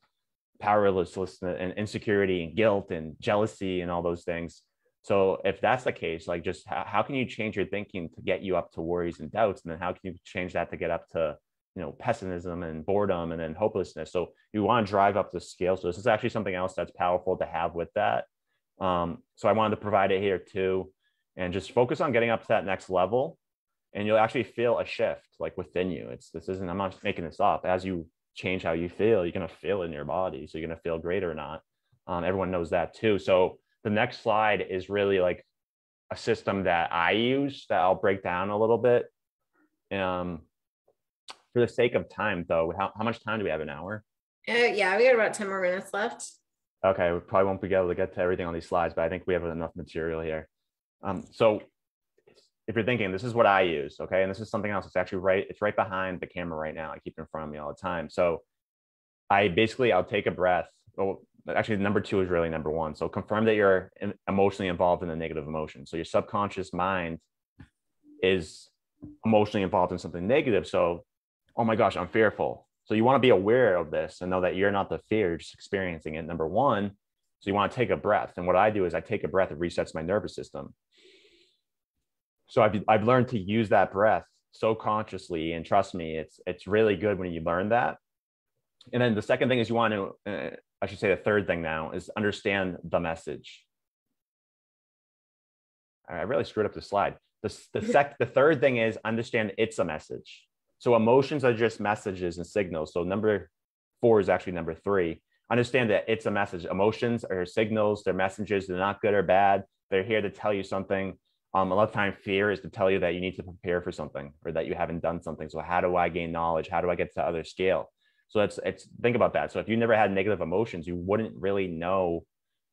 powerlessness and insecurity and guilt and jealousy and all those things. So if that's the case, like just how can you change your thinking to get you up to worries and doubts, and then how can you change that to get up to pessimism and boredom and then hopelessness? So you want to drive up the scale. So this is actually something else that's powerful to have with that. So I wanted to provide it here too, and just focus on getting up to that next level, and you'll actually feel a shift like within you. I'm not making this up. As you change how you feel, you're going to feel it in your body. So you're going to feel great or not. Everyone knows that too. So the next slide is really like a system that I use that I'll break down a little bit. For the sake of time though, how much time do we have? An hour? Yeah, we got about 10 more minutes left. Okay, we probably won't be able to get to everything on these slides, but I think we have enough material here. So if you're thinking, this is what I use, okay, and this is something else, it's actually it's right behind the camera right now. I keep it in front of me all the time. So I'll take a breath. Well, actually, number 2 is really number 1. So confirm that you're emotionally involved in a negative emotion. So your subconscious mind is emotionally involved in something negative. So, oh my gosh, I'm fearful. So you want to be aware of this and know that you're not the fear, you're just experiencing it. Number 1, so you want to take a breath. And what I do is I take a breath, it resets my nervous system. So I've learned to use that breath so consciously, and trust me, it's really good when you learn that. And then the second thing is you want to, I should say the third thing now is understand the message. All right, I really screwed up the slide. The third thing is understand it's a message. So emotions are just messages and signals. So number 4 is actually number 3. Understand that it's a message. Emotions are signals, they're messages, they're not good or bad. They're here to tell you something. A lot of time fear is to tell you that you need to prepare for something or that you haven't done something. So how do I gain knowledge? How do I get to other scale? So it's think about that. So if you never had negative emotions, you wouldn't really know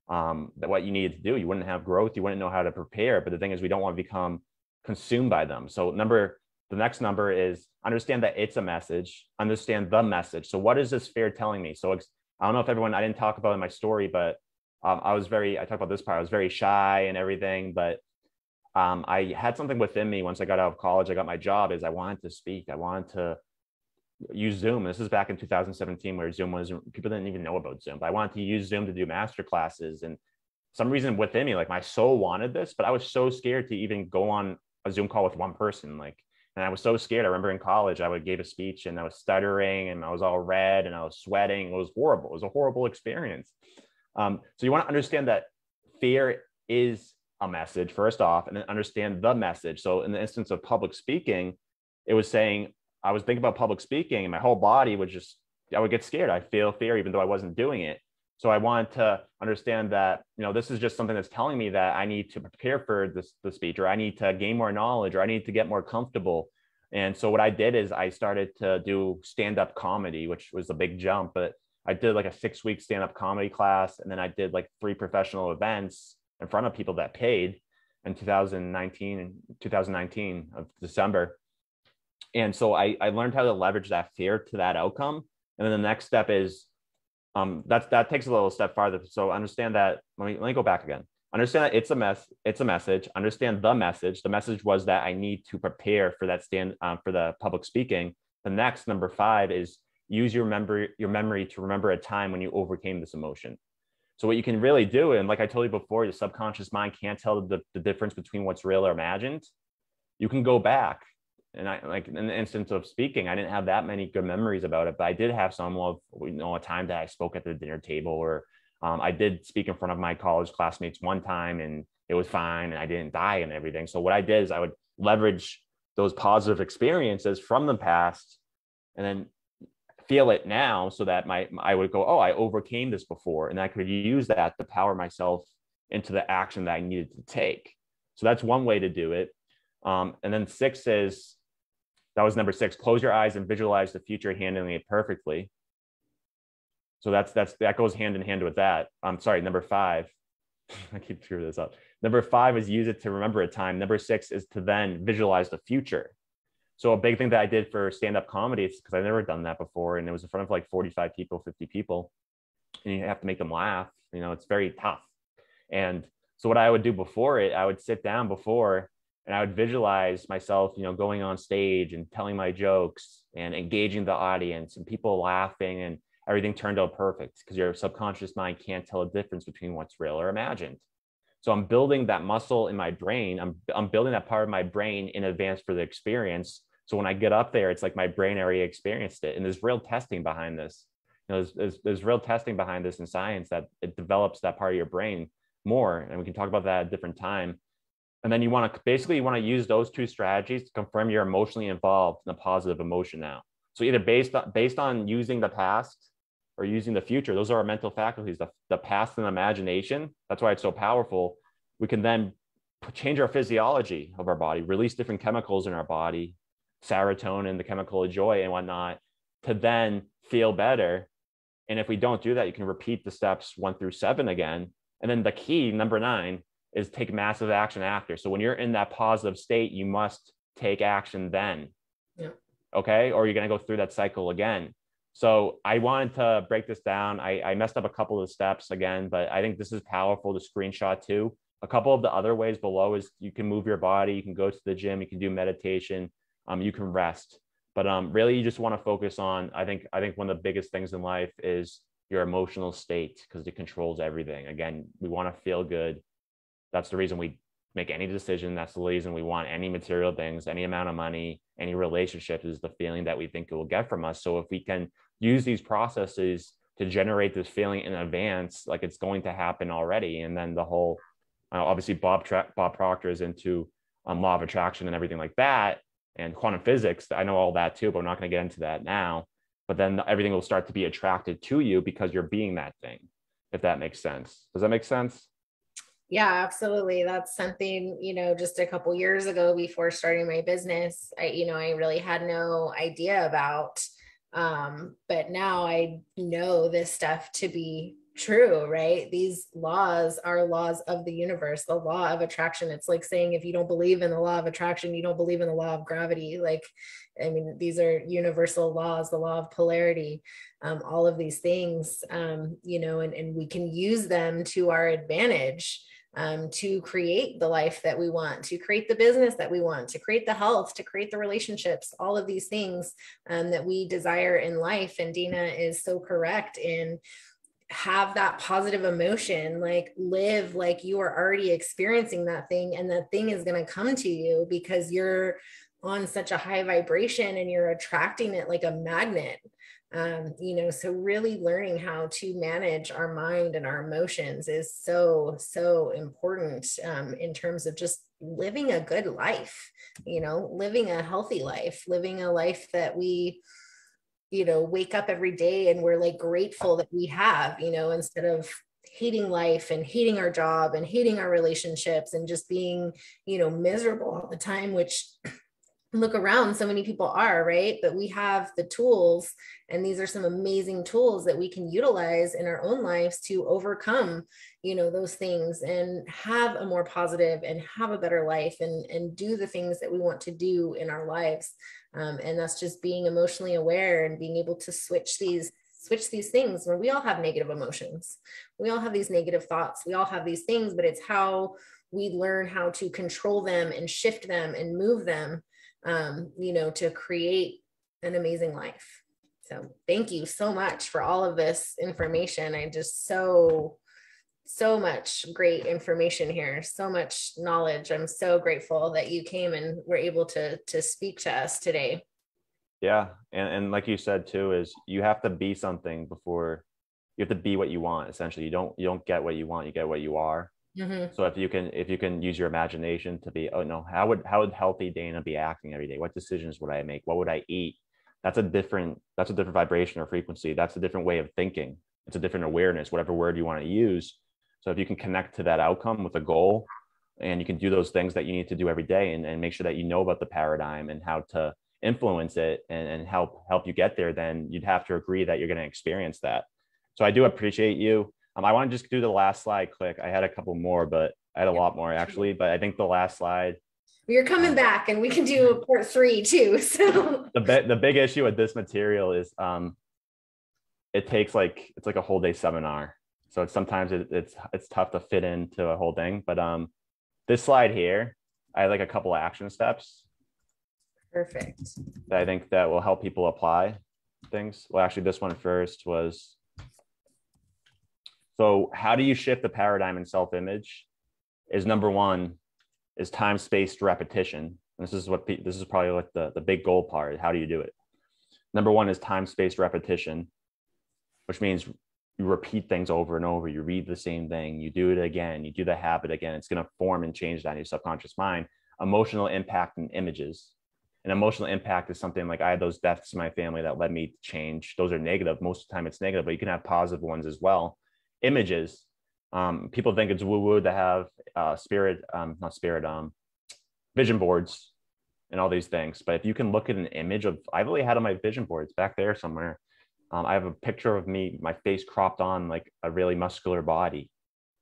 that what you needed to do. You wouldn't have growth. You wouldn't know how to prepare. But the thing is, we don't want to become consumed by them. So the next number is understand that it's a message, understand the message. So what is this fear telling me? So I don't know if I didn't talk about in my story, but I talked about this part. I was very shy and everything, but I had something within me once I got out of college. I got my job is I wanted to speak. I wanted to use Zoom. This is back in 2017 where people didn't even know about Zoom, but I wanted to use Zoom to do master classes. And some reason within me, like my soul wanted this, but I was so scared to even go on a Zoom call with one person. And I was so scared. I remember in college, I gave a speech and I was stuttering and I was all red and I was sweating. It was horrible. It was a horrible experience. So you want to understand that fear is a message first off, and then understand the message. So in the instance of public speaking, it was saying, I was thinking about public speaking and my whole body I would get scared. I feel fear even though I wasn't doing it. So I wanted to understand that, this is just something that's telling me that I need to prepare for the speech, or I need to gain more knowledge, or I need to get more comfortable. And so what I did is I started to do stand-up comedy, which was a big jump, but I did like a 6-week stand-up comedy class. And then I did like 3 professional events in front of people that paid in 2019 of December. And so I learned how to leverage that fear to that outcome. And then the next step is that takes a little step farther. So understand that. Let me go back again. Understand that it's a message. Understand the message. The message was that I need to prepare for that for the public speaking. The next, number 5, is use your memory to remember a time when you overcame this emotion. So what you can really do, and like I told you before, your subconscious mind can't tell the difference between what's real or imagined. You can go back. And I, like in the instance of speaking, I didn't have that many good memories about it, but I did have some of, a time that I spoke at the dinner table, or I did speak in front of my college classmates one time and it was fine and I didn't die and everything. So what I did is I would leverage those positive experiences from the past and then feel it now so that I would go, oh, I overcame this before. And I could use that to power myself into the action that I needed to take. So that's one way to do it. And then that was number 6, close your eyes and visualize the future handling it perfectly. So that goes hand in hand with that. I'm sorry, number 5. I keep screwing this up. Number 5 is use it to remember a time. Number 6 is to then visualize the future. So a big thing that I did for stand-up comedy is because I've never done that before. And it was in front of like 45 people, 50 people. And you have to make them laugh. It's very tough. And so what I would do before it, I would sit down before and I would visualize myself, going on stage and telling my jokes and engaging the audience and people laughing and everything turned out perfect because your subconscious mind can't tell a difference between what's real or imagined. So I'm building that muscle in my brain. I'm building that part of my brain in advance for the experience. So when I get up there, it's like my brain already experienced it. And there's real testing behind this. There's real testing behind this in science that it develops that part of your brain more. And we can talk about that at a different time. And then you want to use those 2 strategies to confirm you're emotionally involved in a positive emotion now. So either based on using the past or using the future, those are our mental faculties, the past and imagination. That's why it's so powerful. We can then change our physiology of our body, release different chemicals in our body, serotonin, the chemical of joy and whatnot, to then feel better. And if we don't do that, you can repeat the steps 1 through 7 again. And then the key, number 9, is take massive action after. So when you're in that positive state, you must take action then. Yeah. Okay. Or you're going to go through that cycle again. So I wanted to break this down. I messed up a couple of steps again, but I think this is powerful to screenshot too. A couple of the other ways below is you can move your body, you can go to the gym, you can do meditation, you can rest. But really, you just want to focus on, I think one of the biggest things in life is your emotional state because it controls everything. Again, we want to feel good. That's the reason we make any decision. That's the reason we want any material things, any amount of money, any relationship is the feeling that we think it will get from us. So if we can use these processes to generate this feeling in advance, like it's going to happen already. And then the whole, obviously Bob Proctor is into law of attraction and everything like that. And quantum physics, I know all that too, but we're not going to get into that now. But then everything will start to be attracted to you because you're being that thing, if that makes sense. Does that make sense? Yeah, absolutely. That's something, just a couple years ago before starting my business, I really had no idea about. But now I know this stuff to be true, right? These laws are laws of the universe, the law of attraction. It's like saying, if you don't believe in the law of attraction, you don't believe in the law of gravity. These are universal laws, the law of polarity, all of these things, and we can use them to our advantage. To create the life that we want, to create the business that we want, to create the health, to create the relationships, all of these things that we desire in life. And Dina is so correct in have that positive emotion, like live like you are already experiencing that thing, and that thing is going to come to you because you're on such a high vibration and you're attracting it like a magnet. So really learning how to manage our mind and our emotions is so important in terms of just living a good life, living a healthy life, living a life that we, wake up every day and we're like grateful that we have, instead of hating life and hating our job and hating our relationships and just being, miserable all the time, which look around, so many people are, right? But we have the tools, and these are some amazing tools that we can utilize in our own lives to overcome, those things and have a more positive and have a better life and do the things that we want to do in our lives. And that's just being emotionally aware and being able to switch these things. Where we all have negative emotions, we all have these negative thoughts, we all have these things, but it's how we learn how to control them and shift them and move them, to create an amazing life. So thank you so much for all of this information. I just so much great information here, so much knowledge. I'm so grateful that you came and were able to speak to us today. Yeah. And like you said too, is you have to be something before you have to be what you want. Essentially, you don't get what you want, you get what you are. Mm-hmm. So if you can use your imagination to be, oh no, how would healthy Dana be acting every day? What decisions would I make? What would I eat? That's a different vibration or frequency. That's a different way of thinking. It's a different awareness, whatever word you want to use. So if you can connect to that outcome with a goal, and you can do those things that you need to do every day, and make sure that you know about the paradigm and how to influence it, and help you get there, then you'd have to agree that you're going to experience that. So I do appreciate you. I want to just do the last slide quick. I had a couple more, but I had a lot more actually, but I think the last slide. You're coming back and we can do a part 3 too. So the big issue with this material is it's like a whole day seminar. So sometimes it's tough to fit into a whole thing. But this slide here, I have like a couple of action steps. Perfect. That I think that will help people apply things. Well, actually, this one first was, so how do you shift the paradigm in self-image? Is number one is time-spaced repetition. And this is probably like the big goal part. How do you do it? Number one is time-spaced repetition, which means you repeat things over and over. You read the same thing, you do it again, you do the habit again. It's going to form and change that in your subconscious mind. Emotional impact and images. An emotional impact is something like, I had those deaths in my family that led me to change. Those are negative. Most of the time it's negative, but you can have positive ones as well. Images. People think it's woo-woo to have vision boards and all these things. But if you can look at an image of, I've really had on my vision boards back there somewhere. I have a picture of me, my face cropped on like a really muscular body,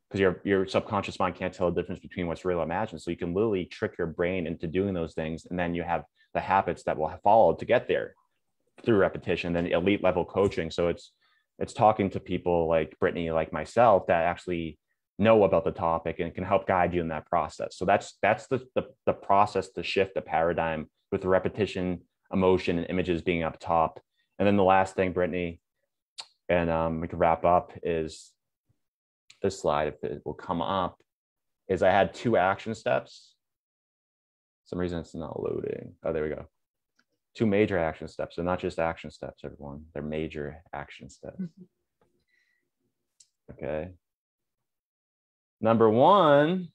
because your subconscious mind can't tell the difference between what's real and imagined. So you can literally trick your brain into doing those things. And then you have the habits that will follow to get there through repetition, then elite level coaching. So it's talking to people like Brittany, like myself, that actually know about the topic and can help guide you in that process. So that's the process to shift the paradigm, with the repetition, emotion, and images being up top. And then the last thing, Brittany, and we can wrap up, is this slide, if it will come up, is I had 2 action steps. For some reason it's not loading. Oh, there we go. 2 major action steps. They're not just action steps, everyone. They're major action steps. Okay. Number 1,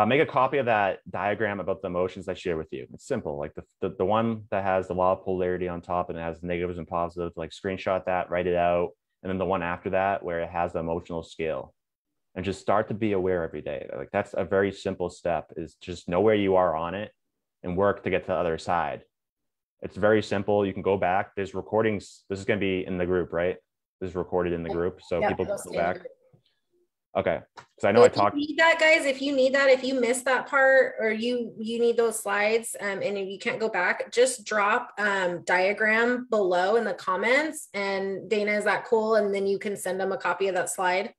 make a copy of that diagram about the emotions I share with you. It's simple. Like the one that has the law of polarity on top and it has negatives and positives, like screenshot that, write it out. And then the one after that, where it has the emotional scale, and just start to be aware every day. Like, that's a very simple step, is just know where you are on it and work to get to the other side. It's very simple. You can go back. There's recordings. This is going to be in the group, right? This is recorded in the group. So people can go back. Okay. So I know I talked. If you need that, guys, if you missed that part, or you need those slides, and if you can't go back, just drop diagram below in the comments. And Dana, is that cool? And then you can send them a copy of that slide.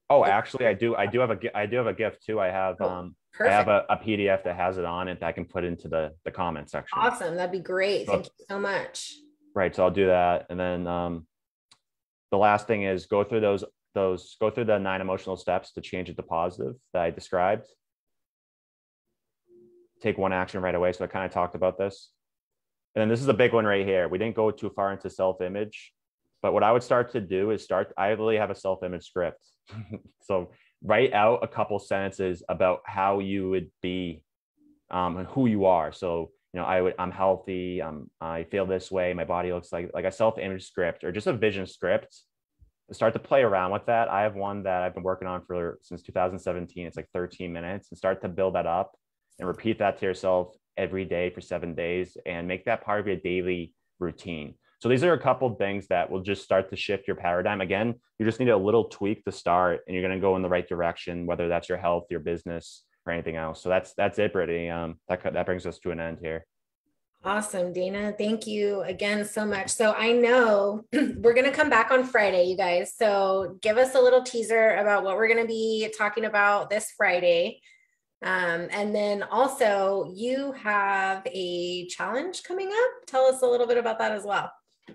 Oh, actually, I do have a gift too. I have a PDF that has it on it that I can put into the comment section. Awesome. That'd be great. Thank you so much. Right. So I'll do that. And then the last thing is go through the 9 emotional steps to change it to positive that I described. Take 1 action right away. So I kind of talked about this. And then this is a big one right here. We didn't go too far into self-image, but what I would start to do is I really have a self-image script. So write out a couple sentences about how you would be and who you are. So, I'm healthy. I feel this way. My body looks like a self-image script, or just a vision script. Start to play around with that. I have one that I've been working on since 2017. It's like 13 minutes, and start to build that up and repeat that to yourself every day for 7 days, and make that part of your daily routine. So these are a couple of things that will just start to shift your paradigm. Again, you just need a little tweak to start, and you're going to go in the right direction, whether that's your health, your business, or anything else. So that's it, Brittany. That brings us to an end here. Awesome, Dana. Thank you again so much. So I know we're going to come back on Friday, you guys. So give us a little teaser about what we're going to be talking about this Friday. And then also, you have a challenge coming up. Tell us a little bit about that as well.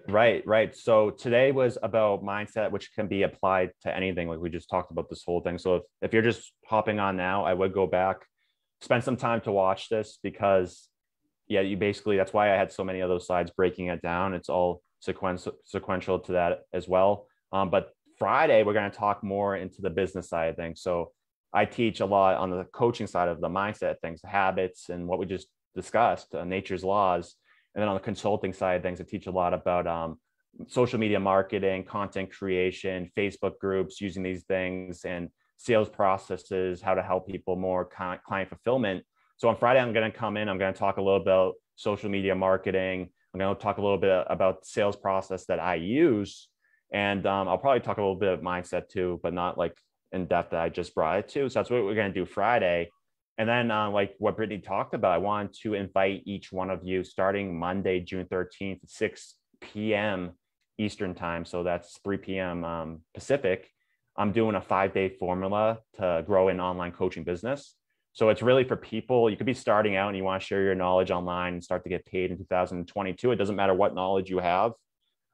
Right. So today was about mindset, which can be applied to anything. Like we just talked about this whole thing. So if you're just hopping on now, I would go back, spend some time to watch this, because you basically, that's why I had so many of those slides breaking it down. It's all sequential to that as well. But Friday, we're going to talk more into the business side of things. So I teach a lot on the coaching side of the mindset things, the habits, and what we just discussed, nature's laws. And then on the consulting side of things, I teach a lot about social media marketing, content creation, Facebook groups, using these things, and sales processes, how to help people more client fulfillment. So on Friday, I'm going to come in, I'm going to talk a little about social media marketing. I'm going to talk a little bit about sales process that I use. And I'll probably talk a little bit of mindset too, but not like in depth that I just brought it to. So that's what we're going to do Friday. And then like what Brittany talked about, I wanted to invite each one of you starting Monday, June 13th, at 6 p.m. Eastern time. So that's 3 p.m. Pacific. I'm doing a 5-day formula to grow an online coaching business. So it's really for people. You could be starting out and you want to share your knowledge online and start to get paid in 2022. It doesn't matter what knowledge you have.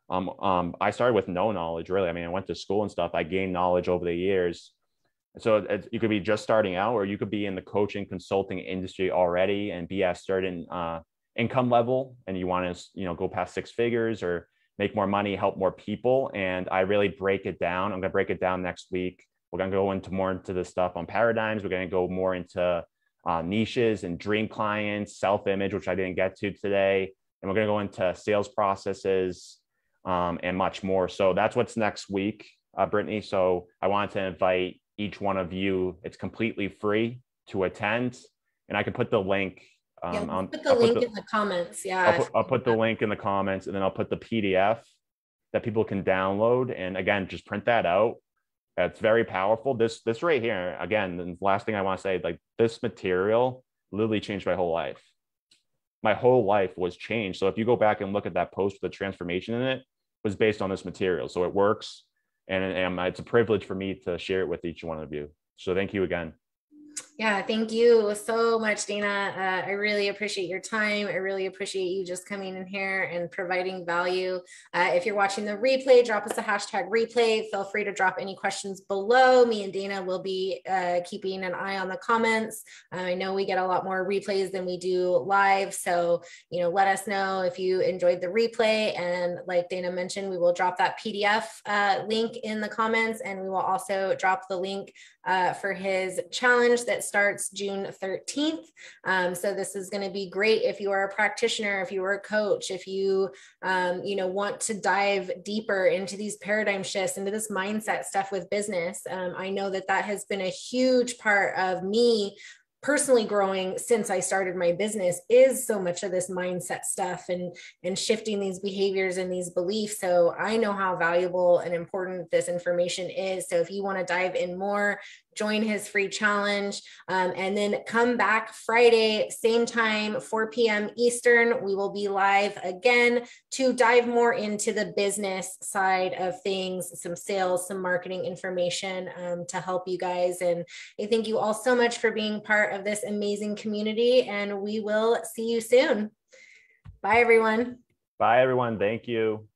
I started with no knowledge, really. I mean, I went to school and stuff. I gained knowledge over the years. So you could be just starting out, or you could be in the coaching consulting industry already and be at a certain income level, and you want to, go past 6 figures or make more money, help more people. And I really break it down. I'm going to break it down next week. We're going to go more into the stuff on paradigms. We're going to go more into niches and dream clients, self-image, which I didn't get to today. And we're going to go into sales processes and much more. So that's what's next week, Brittany. So I wanted to invite each one of you. It's completely free to attend. And I can put the link. Put the link in the comments. Yeah. I'll put the link in the comments, and then I'll put the PDF that people can download. And again, just print that out. It's very powerful. This right here, again, the last thing I want to say, like this material literally changed my whole life. My whole life was changed. So if you go back and look at that post with the transformation in it, was based on this material. So it works. And it's a privilege for me to share it with each one of you. So thank you again. Yeah, thank you so much, Dana. I really appreciate your time. I really appreciate you just coming in here and providing value. If you're watching the replay, drop us a hashtag replay. Feel free to drop any questions below. Me and Dana will be keeping an eye on the comments. I know we get a lot more replays than we do live. So, let us know if you enjoyed the replay. And like Dana mentioned, we will drop that PDF link in the comments, and we will also drop the link for his challenge that starts June 13th. So this is going to be great if you are a practitioner, if you are a coach, if you, want to dive deeper into these paradigm shifts, into this mindset stuff with business. I know that has been a huge part of me personally growing since I started my business, is so much of this mindset stuff and shifting these behaviors and these beliefs. So I know how valuable and important this information is. So if you want to dive in more, join his free challenge, and then come back Friday, same time, 4 p.m. Eastern. We will be live again to dive more into the business side of things, some sales, some marketing information to help you guys. And I thank you all so much for being part of this amazing community, and we will see you soon. Bye, everyone. Bye, everyone. Thank you.